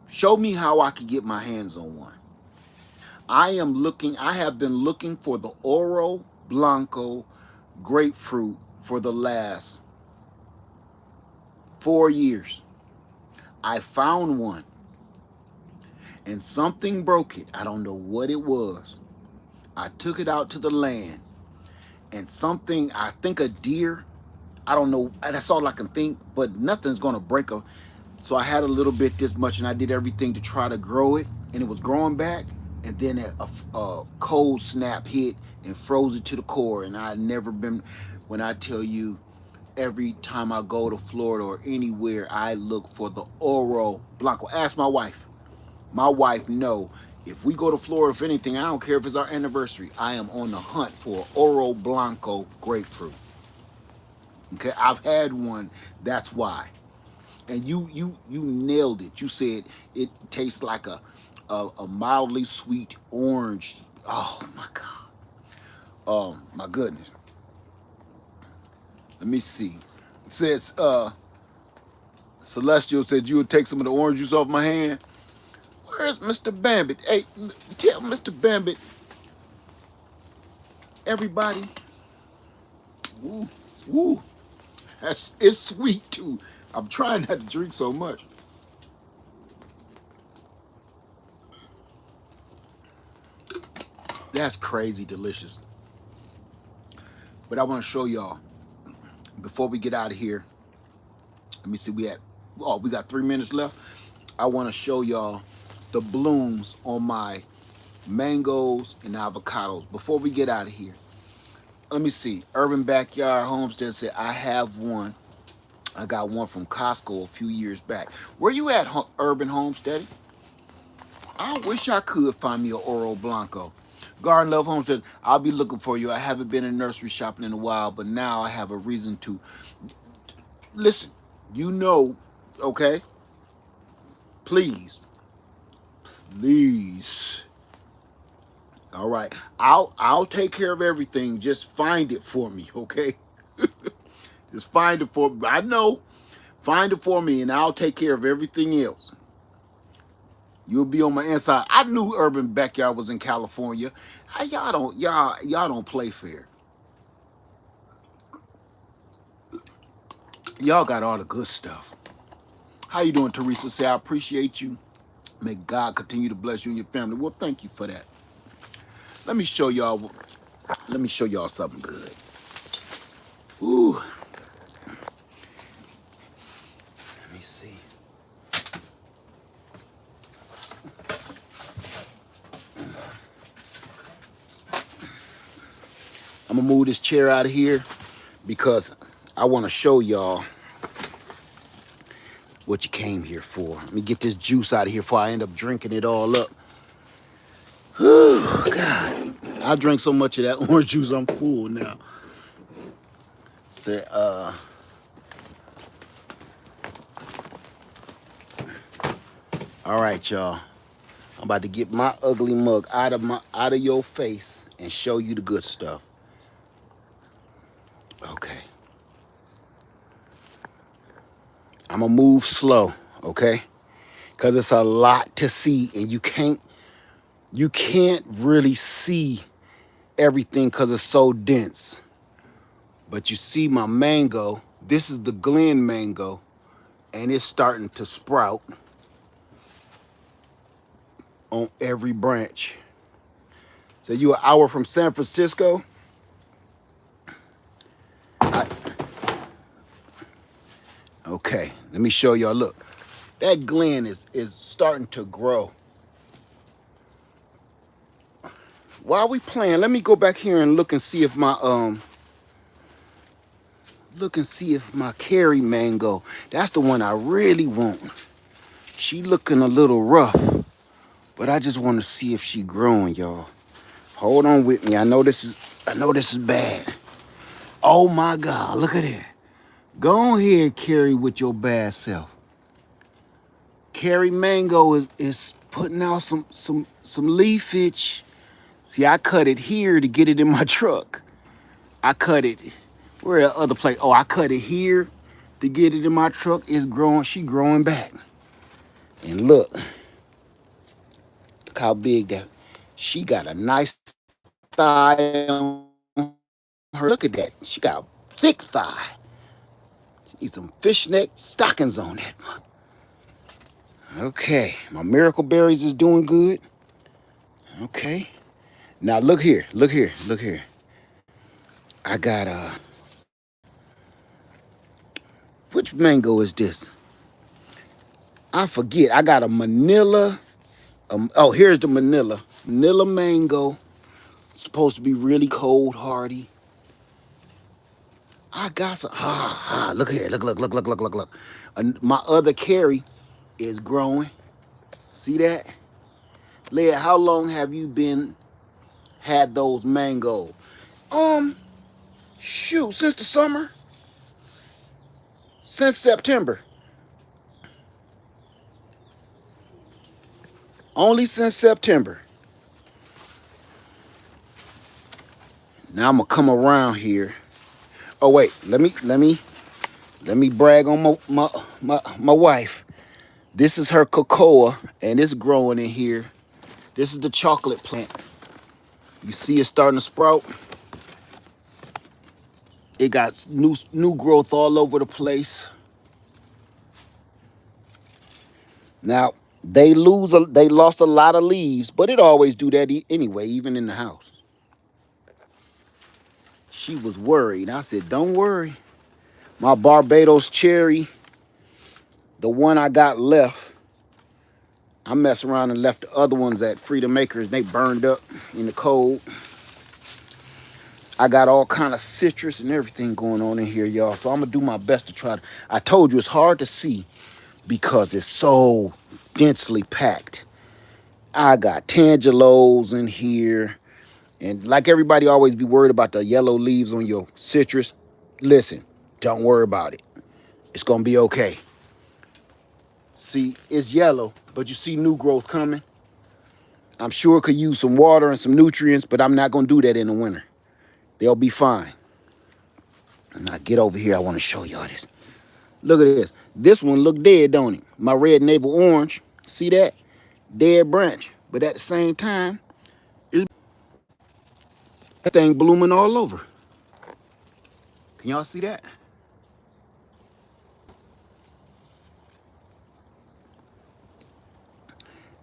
show me how I can get my hands on one? I have been looking for the Oro Blanco grapefruit for the last 4 years. I found one, and something broke it. I don't know what it was. I took it out to the land, and something, I think a deer, I don't know, that's all I can think, but nothing's gonna break a. So I had a little bit this much, and I did everything to try to grow it, and it was growing back, and then a cold snap hit and froze it to the core. And I never been, when I tell you, every time I go to Florida or anywhere, I look for the Oro Blanco. Ask my wife. My wife know, if we go to Florida, if anything, I don't care if it's our anniversary, I am on the hunt for Oro Blanco grapefruit. Okay, I've had one, that's why. And you nailed it. You said it tastes like a mildly sweet orange. Oh my God. Oh my goodness. Let me see. It says Celestial said you would take some of the orange juice off my hand. Where's Mr. Bambit? Hey, tell Mr. Bambit, everybody. Woo, woo. It's sweet too. I'm trying not to drink so much. That's crazy delicious. But I want to show y'all, before we get out of here, let me see, we got 3 minutes left. I want to show y'all the blooms on my mangoes and avocados before we get out of here. Let me see. Urban Backyard Homestead said, I have one. I got one from Costco a few years back. Where you at, Urban Homestead? I wish I could find me an Oro Blanco. Garden Love Homestead, I'll be looking for you. I haven't been in nursery shopping in a while, but now I have a reason to. Listen, you know, okay? Please. All right. I'll take care of everything. Just find it for me, okay? Just find it for me. I know. Find it for me and I'll take care of everything else. You'll be on my inside. I knew Urban Backyard was in California. Y'all don't play fair. Y'all got all the good stuff. How you doing, Teresa? Say I appreciate you. May God continue to bless you and your family. Well, thank you for that. Let me show y'all. Let me show y'all something good. Ooh. Let me see. I'm gonna move this chair out of here because I want to show y'all what you came here for. Let me get this juice out of here before I end up drinking it all up. Whew, God. I drank so much of that orange juice, I'm full now. Say, all right, y'all. I'm about to get my ugly mug out of your face and show you the good stuff. Okay. I'm gonna move slow, okay? because it's a lot to see, and you can't really see everything because it's so dense. But you see my mango, this is the Glen mango, and it's starting to sprout on every branch. So you an hour from San Francisco? Okay, let me show y'all. Look, that Glen is starting to grow. While we playing, let me go back here and look and see if my Carrie mango, that's the one I really want. She looking a little rough, but I just want to see if she growing, y'all. Hold on with me. I know this is bad. Oh my God, look at it. Go ahead, Carrie, with your bad self. Carrie mango is putting out some leafage. See, I cut it here to get it in my truck. I cut it, where the other place? Oh, I cut it here to get it in my truck. It's growing, she growing back. And look how big that, she got a nice thigh on her. Look at that, she got a thick thigh. She needs some fishnet stockings on that. Okay, my miracle berries is doing good. Okay, now look here, look here, look here. I got which mango is this? I forget. I got a Manila. Oh, here's the Manila. Manila mango. Supposed to be really cold hardy. I got some. Look here. Look. My other Carrie is growing. See that? Leah, how long have you had those mangoes? Shoot, since the summer. Since September. Only since September. Now I'm gonna come around here. Oh wait, let me brag on my wife. This is her cocoa, and it's growing in here. This is the chocolate plant. You see it starting to sprout. It got new growth all over the place. Now they lost a lot of leaves, but it always do that anyway, even in the house. She was worried. I said, don't worry. My Barbados cherry, the one I got left, I messed around and left the other ones at Freedom Acres. They burned up in the cold. I got all kind of citrus and everything going on in here, y'all. So I'm gonna do my best to try to, I told you it's hard to see because it's so densely packed. I got tangelos in here. And like everybody always be worried about the yellow leaves on your citrus. Listen, don't worry about it. It's gonna be okay. See, it's yellow, but you see new growth coming. I'm sure it could use some water and some nutrients, but I'm not gonna do that in the winter. They'll be fine. And I get over here, I wanna show y'all this. Look at this. This one look dead, don't it? My red navel orange, see that? Dead branch. But at the same time, that thing blooming all over. Can y'all see that?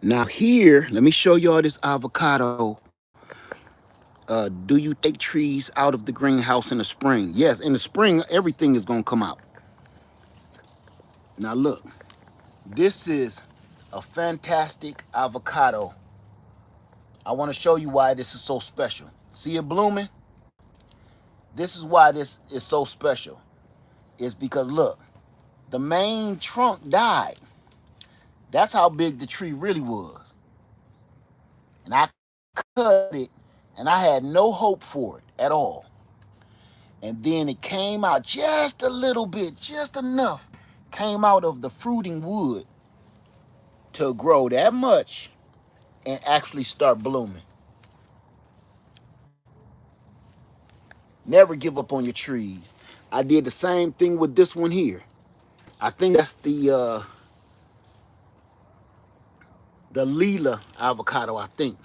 Now here, let me show y'all this avocado. Do you take trees out of the greenhouse in the spring? Yes, in the spring, everything is gonna come out. Now look, this is a fantastic avocado. I wanna show you why this is so special. See it blooming? This is why this is so special. It's because look, the main trunk died. That's how big the tree really was. And I cut it, and I had no hope for it at all. And then it came out just a little bit, just enough, came out of the fruiting wood to grow that much and actually start blooming. Never give up on your trees. I did the same thing with this one here. I think that's the the lila avocado, I think.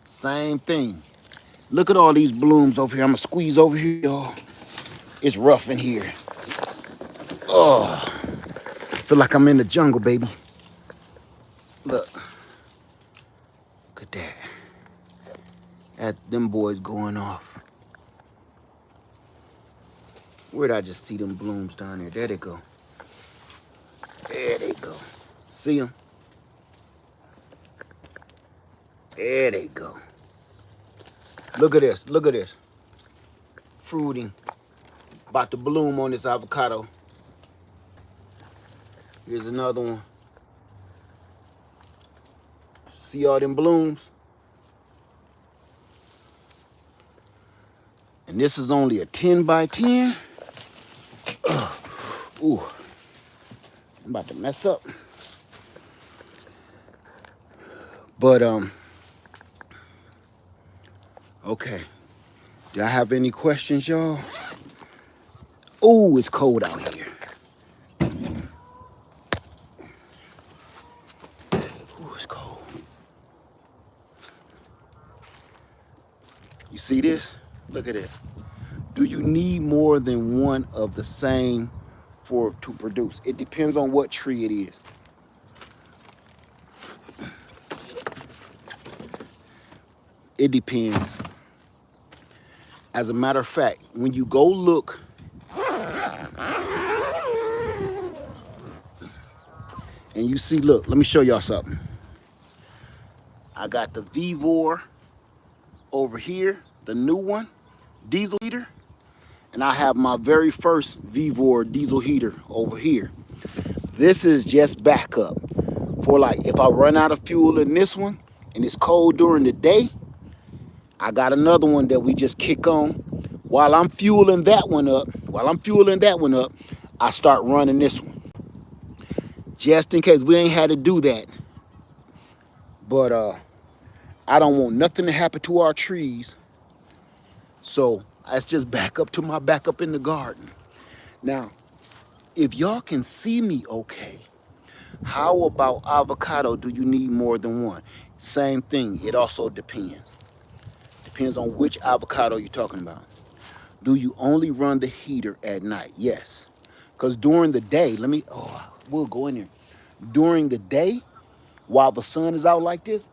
Same thing. Look at all these blooms over here. I'm gonna squeeze over here, y'all. It's rough in here. Oh, feel like I'm in the jungle, baby. Look at that. Them boys going off. Where'd I just see them blooms down there? There they go. There they go. See them? There they go. Look at this. Look at this. Fruiting. About to bloom on this avocado. Here's another one. See all them blooms? And this is only a 10 by 10. Ooh, I'm about to mess up. But, okay. Do I have any questions, y'all? Ooh, it's cold out here. Ooh, it's cold. You see this? Look at this. Do you need more than one of the same to produce? It depends on what tree it is. It depends. As a matter of fact, when you go look, and you see, look, let me show y'all something. I got the PVO over here, the new one, diesel heater, and I have my very first PVO diesel heater over here. This is just backup for, like, if I run out of fuel in this one and it's cold during the day, I got another one that we just kick on. While I'm fueling that one up, I start running this one. Just in case. We ain't had to do that. But I don't want nothing to happen to our trees. So that's just backup to my backup in the garden. Now, if y'all can see me okay, how about avocado? Do you need more than one? Same thing. It also depends. Depends on which avocado you're talking about. Do you only run the heater at night? Yes. Because during the day, we'll go in there. During the day, while the sun is out like this,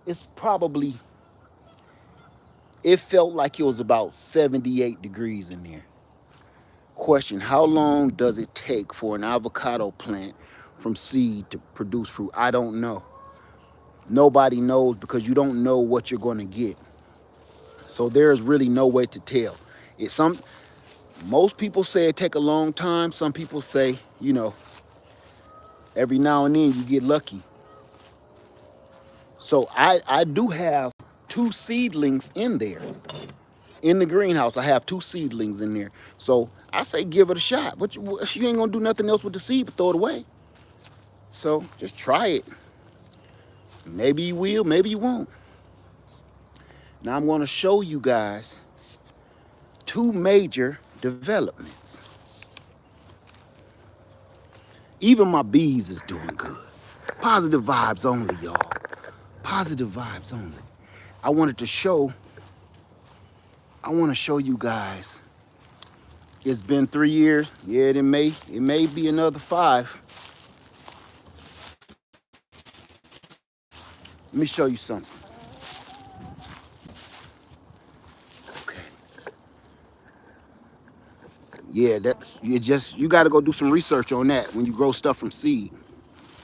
it felt like it was about 78 degrees in there. Question, how long does it take for an avocado plant from seed to produce fruit? I don't know. Nobody knows because you don't know what you're going to get. So there's really no way to tell. Most people say it take a long time. Some people say, every now and then you get lucky. So I do have 2 seedlings in there. In the greenhouse, I have 2 seedlings in there. So I say give it a shot. But you ain't gonna do nothing else with the seed but throw it away. So just try it. Maybe you will, maybe you won't. Now I'm gonna show you guys 2 major developments. Even my bees is doing good. Positive vibes only, y'all. Positive vibes only. I want to show you guys. It's been 3 years. Yeah, it may be another 5. Let me show you something. Okay. Yeah, you got to go do some research on that when you grow stuff from seed,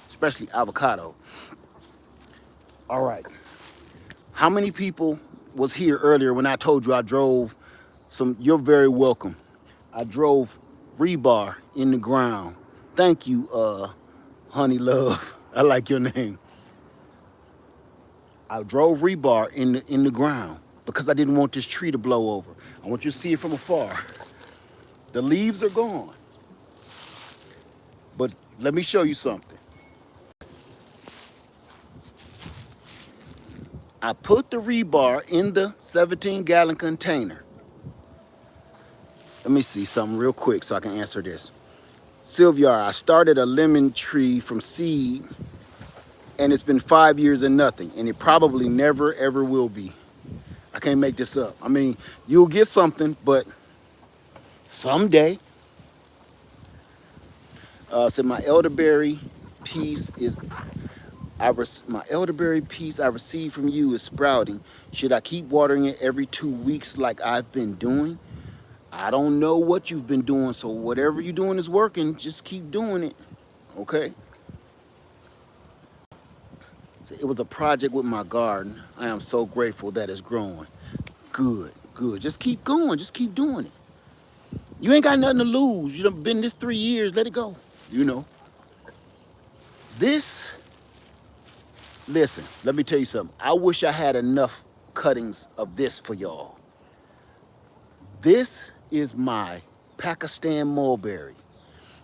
especially avocado. All right. How many people was here earlier when I told you I drove some? You're very welcome. I drove rebar in the ground. Thank you, Honey Love. I like your name. I drove rebar in the ground because I didn't want this tree to blow over. I want you to see it from afar. The leaves are gone. But let me show you something. I put the rebar in the 17-gallon container. Let me see something real quick so I can answer this. Sylvia, I started a lemon tree from seed And it's been 5 years and nothing, and it probably never ever will be. I can't make this up. I mean, you'll get something, but someday. So my elderberry piece is my elderberry piece I received from you is sprouting. Should I keep watering it every 2 weeks like I've been doing? I don't know what you've been doing, so whatever you're doing is working. Just keep doing it, okay? So it was a project with my garden. I am so grateful that it's growing. Good, good. Just keep going. Just keep doing it. You ain't got nothing to lose. You done been this 3 years. Let it go. You know. This, listen, let me tell you something. I wish I had enough cuttings of this for y'all. This is my Pakistan mulberry.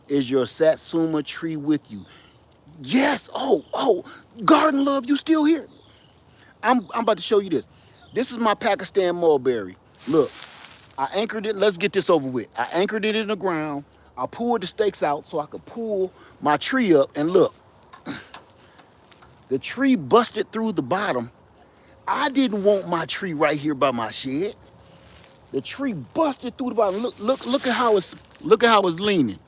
Is your Satsuma tree with you? Yes. Oh, Garden Love, you still here? I'm about to show you this. This is my Pakistan mulberry. Look, I anchored it. Let's get this over with. I anchored it in the ground. I pulled the stakes out so I could pull my tree up. And look, the tree busted through the bottom. I didn't want my tree right here by my shed. The tree busted through the bottom. Look at how it's leaning.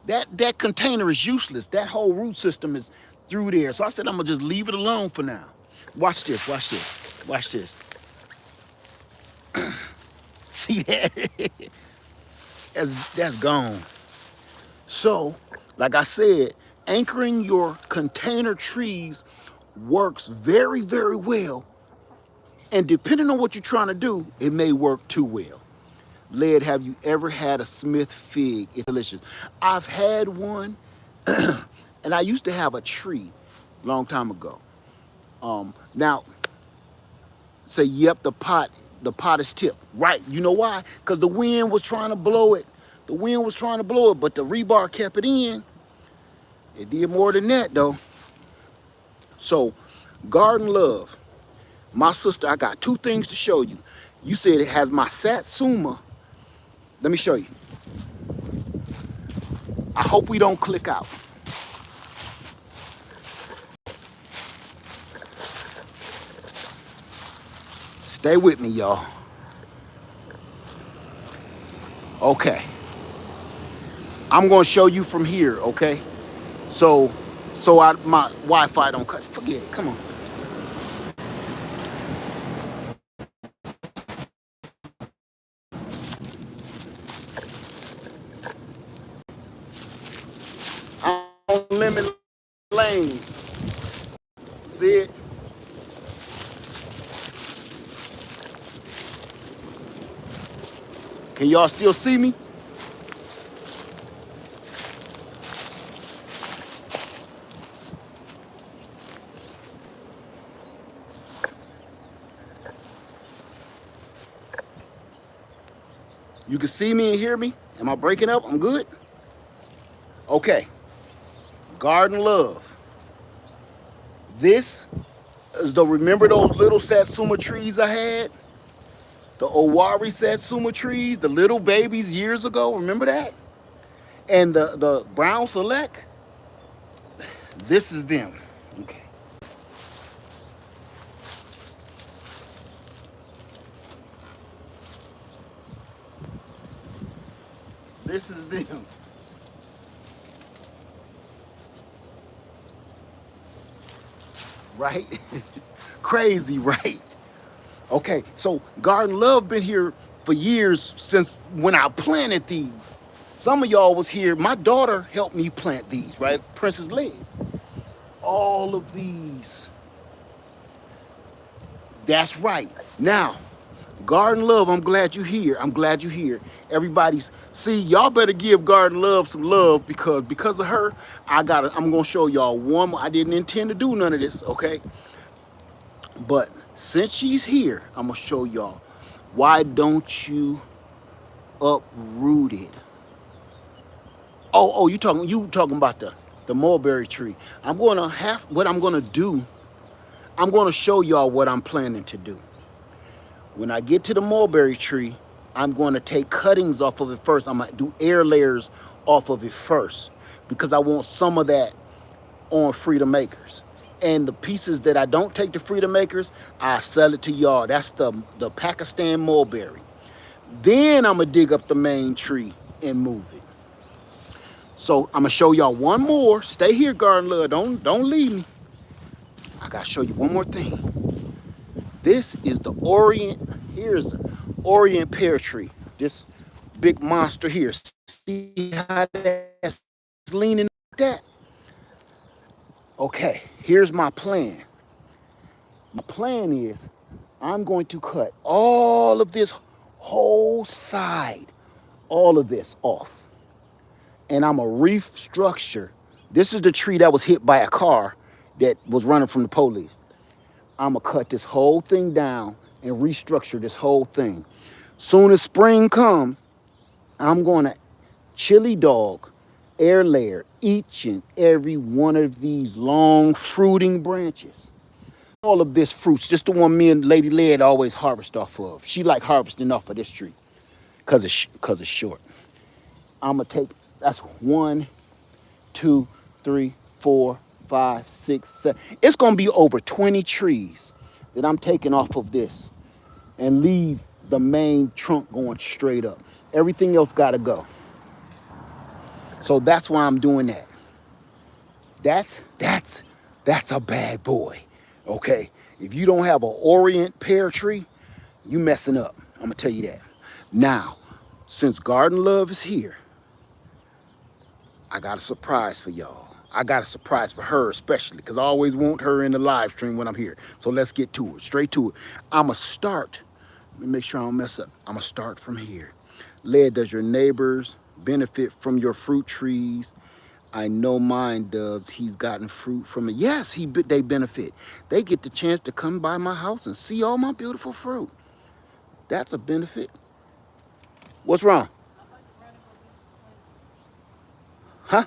That container is useless. That whole root system is through there. So I said, I'm gonna just leave it alone for now. Watch this, watch this, watch this. See that? that's gone. So, like I said, anchoring your container trees works very, very well. And depending on what you're trying to do, it may work too well. Led, have you ever had a Smith fig? It's delicious. I've had one, and I used to have a tree a long time ago. Now, say, yep, the pot is tipped. Right, you know why? Because the wind was trying to blow it. The wind was trying to blow it, but the rebar kept it in. It did more than that, though. So, Garden Love, my sister, I got 2 things to show you. You said it has my Satsuma. Let me show you. I hope we don't click out. Stay with me, y'all. Okay. I'm gonna show you from here, okay? So my Wi-Fi don't cut. Forget it. Come on. I'm on lemon lane. See it? Can y'all still see me? You can see me and hear me? Am I breaking up? I'm good? Okay. Garden Love. This is remember those little Satsuma trees I had? The Owari Satsuma trees, the little babies years ago, remember that? And the Brown Select? This is them. Okay. This is them. Right? Crazy, right? Okay, so Garden Love been here for years since when I planted these. Some of y'all was here. My daughter helped me plant these, right? Princess Leg. All of these. That's right. Now, Garden Love, I'm glad you're here. I'm glad you're here. Everybody's, see, y'all better give Garden Love some love because of her, I'm gonna show y'all one more. I didn't intend to do none of this, okay? But since she's here, I'm gonna show y'all. Why don't you uproot it? Oh, you talking about the mulberry tree. I'm gonna do, I'm gonna show y'all what I'm planning to do. When I get to the mulberry tree, I'm going to take cuttings off of it first. I'm going to do air layers off of it first because I want some of that on Freedom Makers. And the pieces that I don't take to Freedom Makers, I sell it to y'all. That's the Pakistan mulberry. Then I'm gonna dig up the main tree and move it. So I'm gonna show y'all one more. Stay here, Garden Love. Don't leave me. I gotta show you one more thing. This is the Orient. Here's an Orient pear tree. This big monster here. See how that's leaning like that? Okay, here's my plan. My plan is I'm going to cut all of this whole side, all of this off. And I'm going to restructure. This is the tree that was hit by a car that was running from the police. I'm going to cut this whole thing down and restructure this whole thing. Soon as spring comes, I'm going to chili dog, air layer each and every one of these long fruiting branches. All of this fruits, just the one me and Lady Led always harvest off of. She like harvesting off of this tree because it's short. I'm gonna take, that's 1, 2, 3, 4, 5, 6, 7. It's gonna be over 20 trees that I'm taking off of this and leave the main trunk going straight up. Everything else gotta go. So that's why I'm doing that. That's a bad boy, okay? If you don't have an Orient pear tree, you messing up. I'm gonna tell you that. Now, since Garden Love is here, I got a surprise for y'all. I got a surprise for her especially, because I always want her in the live stream when I'm here. So let's get to it, straight to it. I'ma start, let me make sure I don't mess up. I'ma start from here. Led, does your neighbors benefit from your fruit trees? I know mine does. He's gotten fruit from it. Yes, they benefit. They get the chance to come by my house and see all my beautiful fruit. That's a benefit. What's wrong? Huh?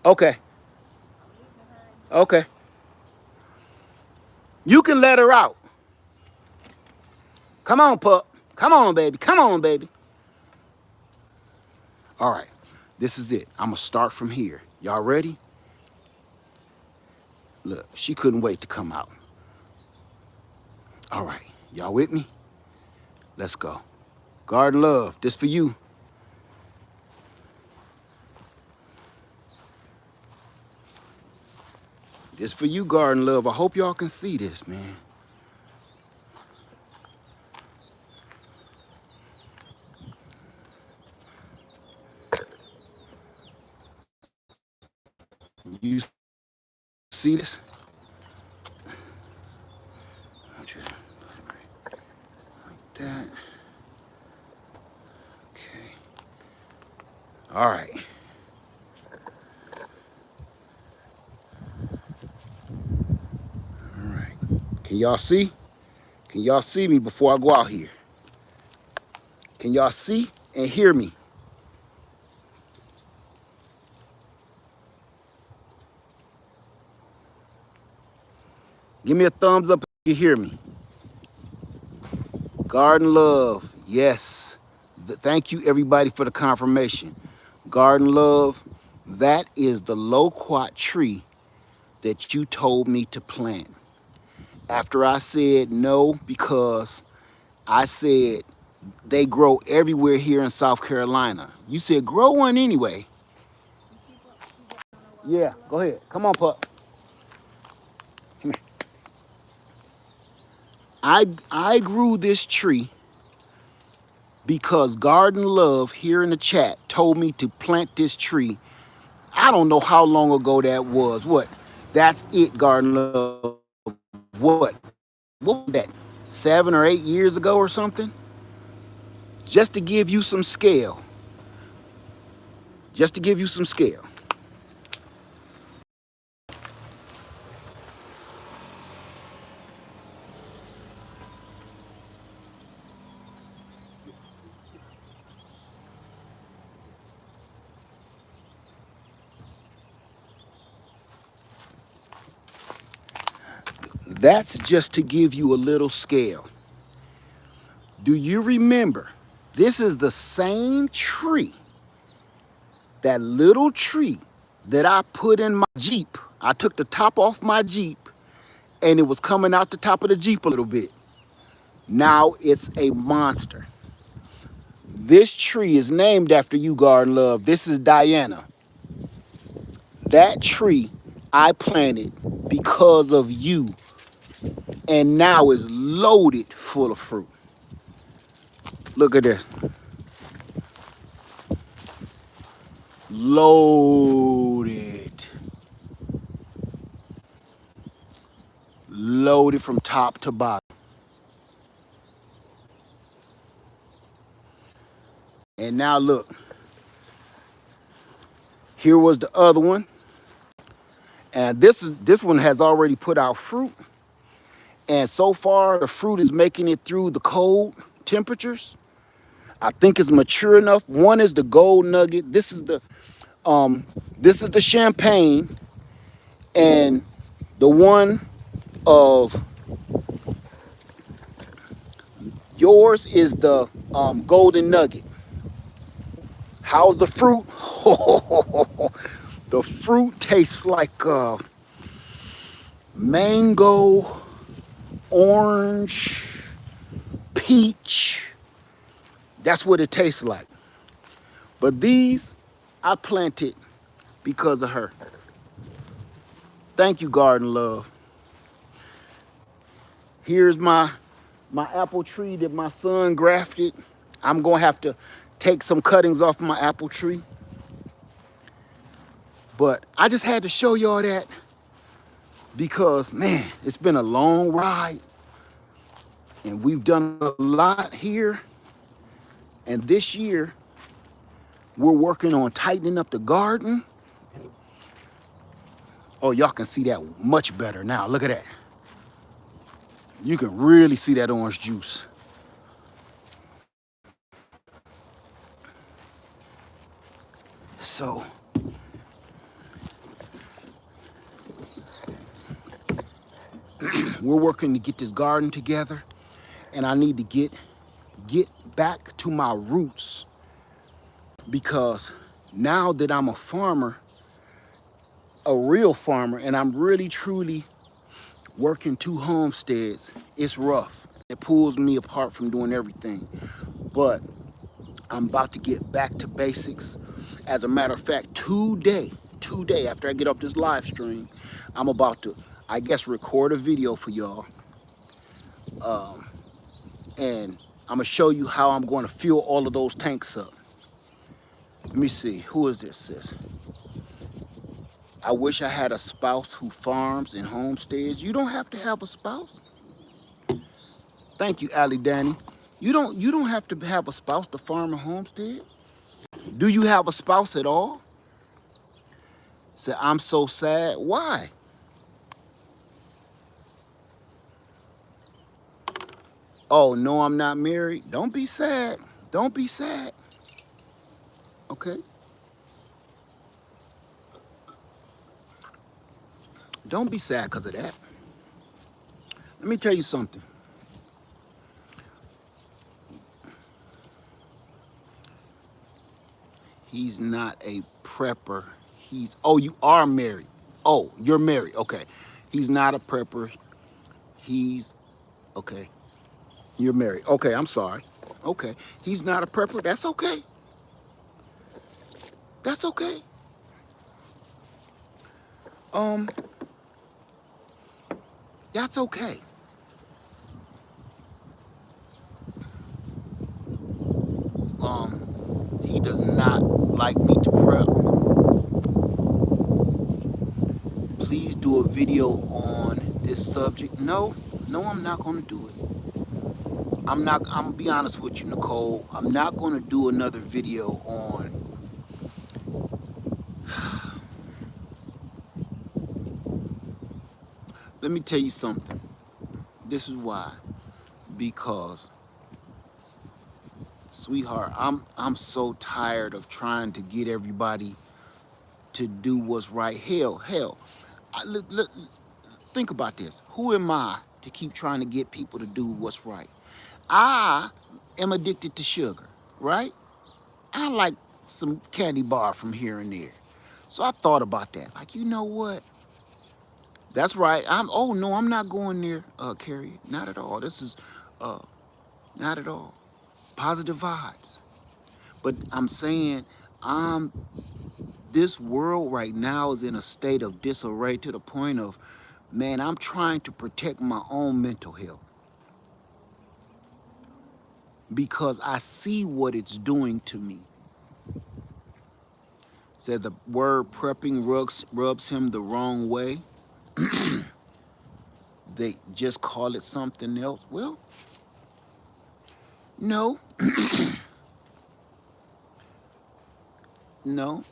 Okay. Okay. You can let her out. Come on, pup. Come on, baby. Come on, baby. All right. This is it. I'm going to start from here. Y'all ready? Look, she couldn't wait to come out. All right. Y'all with me? Let's go. Garden Love, this for you. This for you, Garden Love. I hope y'all can see this, man. You see this? Like that. Okay. All right. All right. Can y'all see? Can y'all see me before I go out here? Can y'all see and hear me? Give me a thumbs up if you hear me. Garden Love, yes. Thank you everybody for the confirmation. Garden Love, that is the loquat tree that you told me to plant. After I said no, because I said they grow everywhere here in South Carolina. You said grow one anyway. Yeah, go ahead. Come on, pup. Come here. I grew this tree because Garden Love here in the chat told me to plant this tree. I don't know how long ago that was. What? That's it, Garden Love. What? What was that? 7 or 8 years ago or something? Just to give you some scale. Just to give you some scale. That's just to give you a little scale. Do you remember? This is the same tree, that little tree that I put in my Jeep. I took the top off my Jeep and it was coming out the top of the Jeep a little bit. Now it's a monster. This tree is named after you, Garden Love. This is Diana. That tree I planted because of you, and now is loaded full of fruit. Look at this. Loaded. Loaded from top to bottom. And now look, here was the other one. And this one has already put out fruit. And so far, the fruit is making it through the cold temperatures. I think it's mature enough. One is the gold nugget. This is the champagne, and the one of yours is the golden nugget. How's the fruit? The fruit tastes like mango, orange, peach. That's what it tastes like. But these I planted because of her. Thank you, Garden Love. Here's my apple tree that my son grafted. I'm gonna have to take some cuttings off my apple tree. But I just had to show y'all that because, man, it's been a long ride and we've done a lot here. And this year, we're working on tightening up the garden. Oh, y'all can see that much better now. Look at that. You can really see that orange juice. So, we're working to get this garden together, and I need to get back to my roots, because now that I'm a farmer, a real farmer, and I'm really truly working 2 homesteads, it's rough. It pulls me apart from doing everything. But I'm about to get back to basics. As a matter of fact, today, after I get off this live stream, I'm about to, I guess, record a video for y'all. And I'm gonna show you how I'm going to fill all of those tanks up. Let me see, who is this, sis? I wish I had a spouse who farms and homesteads. You don't have to have a spouse. Thank you, Ali Danny. You don't have to have a spouse to farm a homestead. Do you have a spouse at all? Say, I'm so sad. Why? Oh, no, I'm not married. Don't be sad. Don't be sad. Okay? Don't be sad because of that. Let me tell you something. He's not a prepper. Oh, you are married. Oh, you're married. Okay. He's not a prepper. Okay. You're married. Okay, I'm sorry. Okay. He's not a prepper. That's okay. That's okay. That's okay. He does not like me to prep. Please do a video on this subject. No, I'm not gonna do it. I'm gonna be honest with you, Nicole. I'm not gonna do another video on let me tell you something. This is why. Because, sweetheart, I'm so tired of trying to get everybody to do what's right. Hell. Look, think about this. Who am I to keep trying to get people to do what's right? I am addicted to sugar, right? I like some candy bar from here and there. So I thought about that. Like, you know what? That's right. Oh no, I'm not going there, Carrie. Not at all. This is uh not at all. Positive vibes. But I'm saying I'm this world right now is in a state of disarray to the point of, man, I'm trying to protect my own mental health because I see what it's doing to me. Said the word prepping rubs him the wrong way. They just call it something else. Well, no, no.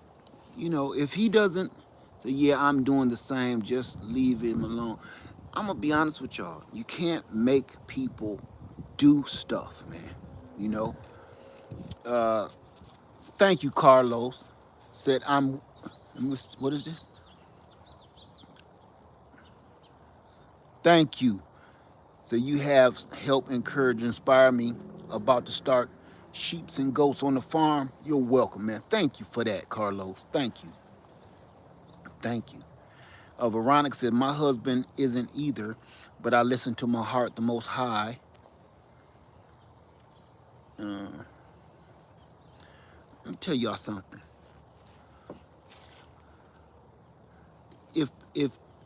You know, if he doesn't say, yeah, I'm doing the same, just leave him alone. I'm gonna be honest with y'all. You can't make people do stuff, man. You know. Thank you, Carlos. Said what is this? Thank you. So you have helped encourage, inspire me about to start sheeps and goats on the farm. You're welcome, man. Thank you for that, Carlos. Thank you. Thank you. Veronica said, my husband isn't either, but I listen to my heart, the Most High. Let me tell y'all something.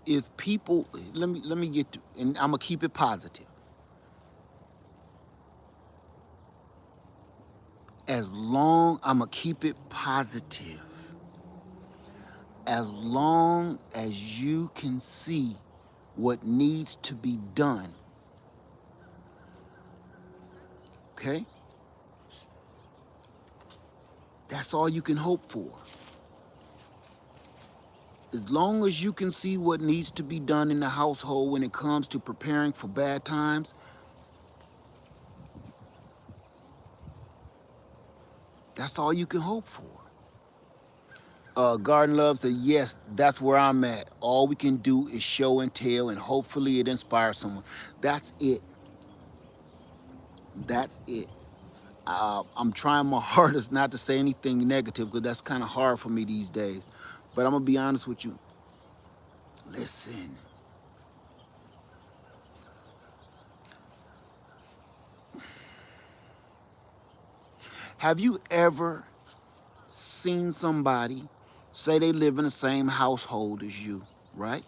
If people, let me get to, and I'm gonna keep it positive. I'm gonna keep it positive. As long as you can see what needs to be done, okay? That's all you can hope for. As long as you can see what needs to be done in the household when it comes to preparing for bad times, that's all you can hope for. Garden Love said, yes, that's where I'm at. All we can do is show and tell, and hopefully it inspires someone. That's it. That's it. I'm trying my hardest not to say anything negative because that's kind of hard for me these days. But I'm going to be honest with you. Listen. Have you ever seen somebody say they live in the same household as you, right?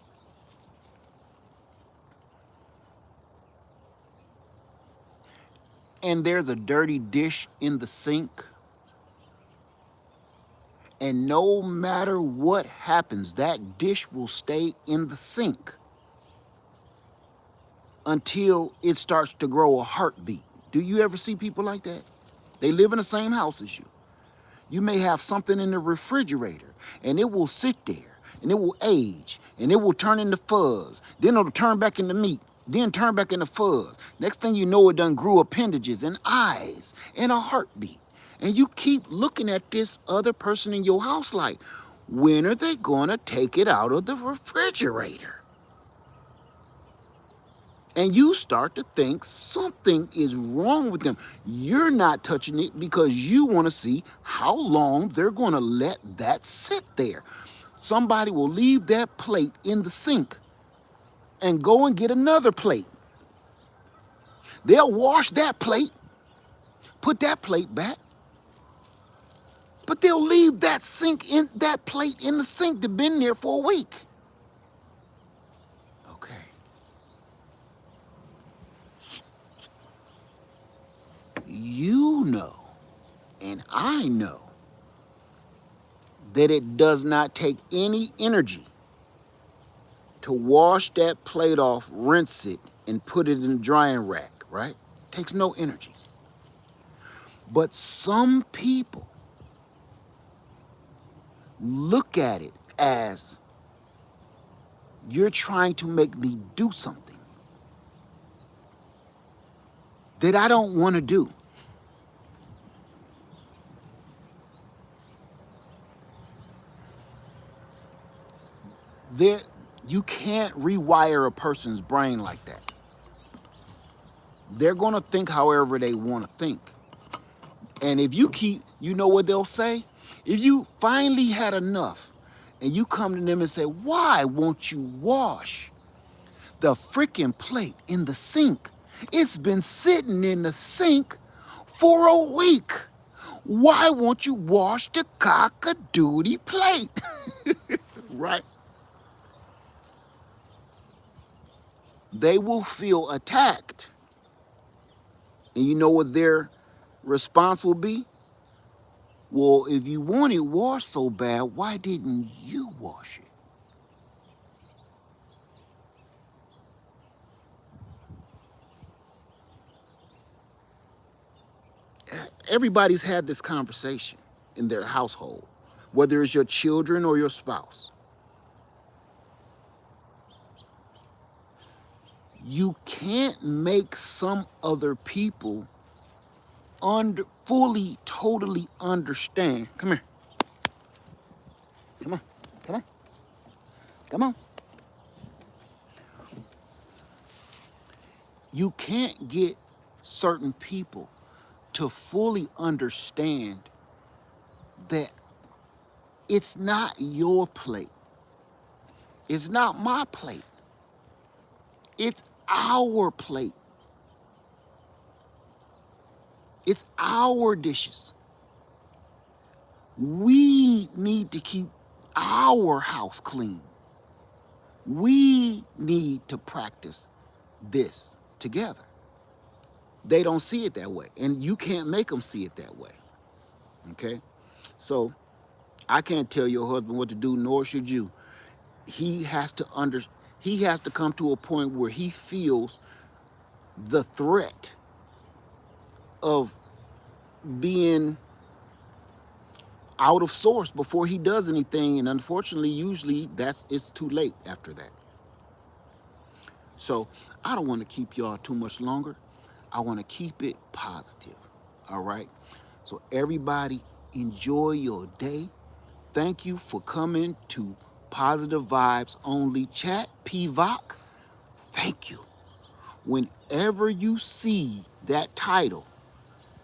And there's a dirty dish in the sink, and no matter what happens, that dish will stay in the sink until it starts to grow a heartbeat. Do you ever see people like that? They live in the same house as you. You may have something in the refrigerator, and it will sit there, and it will age, and it will turn into fuzz. Then it'll turn back into meat, then turn back into fuzz. Next thing you know, it done grew appendages and eyes and a heartbeat. And you keep looking at this other person in your house like, when are they gonna take it out of the refrigerator? And you start to think something is wrong with them. You're not touching it because you want to see how long they're going to let that sit there. Somebody will leave that plate in the sink and go and get another plate. They'll wash that plate, put that plate back, but they'll leave that plate in the sink that's been there for a week. Okay. You know, and I know, that it does not take any energy to wash that plate off, rinse it, and put it in the drying rack, right? It takes no energy. But some people look at it as you're trying to make me do something that I don't want to do. You can't rewire a person's brain like that. They're going to think however they want to think. And if you know what they'll say? If you finally had enough and you come to them and say, why won't you wash the freaking plate in the sink? It's been sitting in the sink for a week. Why won't you wash the cock-a-doodle plate? Right? They will feel attacked. And you know what their response will be? Well, if you want it washed so bad, why didn't you wash it? Everybody's had this conversation in their household, whether it's your children or your spouse. You can't make some other people fully, totally understand. Come here. Come on. Come on. Come on. You can't get certain people to fully understand that it's not your plate. It's not my plate. It's our plate. It's our dishes. We need to keep our house clean. We need to practice this together. They don't see it that way, and you can't make them see it that way. Okay? So I can't tell your husband what to do, nor should you. He has to come to a point where he feels the threat of being out of source before he does anything, and unfortunately, usually it's too late after that. So I don't want to keep y'all too much longer. I want to keep it positive. All right. So everybody, enjoy your day. Thank you for coming to Positive Vibes Only Chat, PVOC. Thank you. Whenever you see that title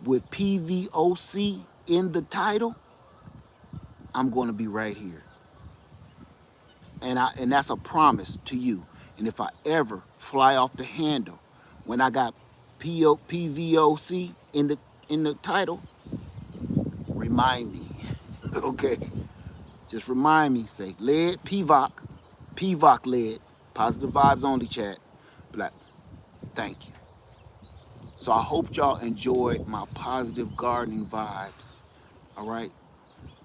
with PVOC in the title, I'm going to be right here. And that's a promise to you. And if I ever fly off the handle when I got PVOC in the title, remind me. Okay? Just remind me, say lead PVOC lead, Positive Vibes Only Chat. Black. Thank you. So I hope y'all enjoyed my positive gardening vibes. All right?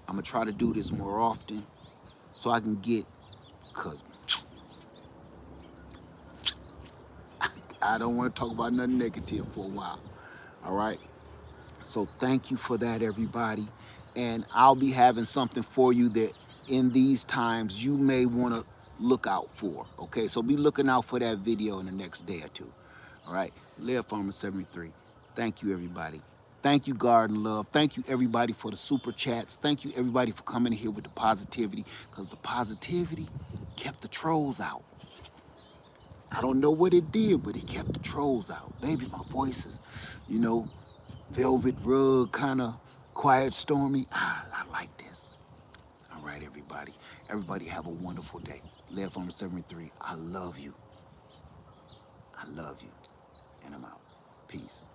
I'm going to try to do this more often so I can get, because I don't want to talk about nothing negative for a while. All right? So thank you for that, everybody. And I'll be having something for you that in these times you may want to look out for. Okay? So be looking out for that video in the next day or two. All right? Live Farmer 73. Thank you, everybody. Thank you, Garden Love. Thank you, everybody, for the super chats. Thank you, everybody, for coming here with the positivity, because the positivity kept the trolls out. I don't know what it did, but it kept the trolls out. Maybe my voice is, velvet rug, kind of quiet, stormy. I like this. All right, everybody. Everybody have a wonderful day. Live Farmer 73. I love you. I love you. And I'm out. Peace.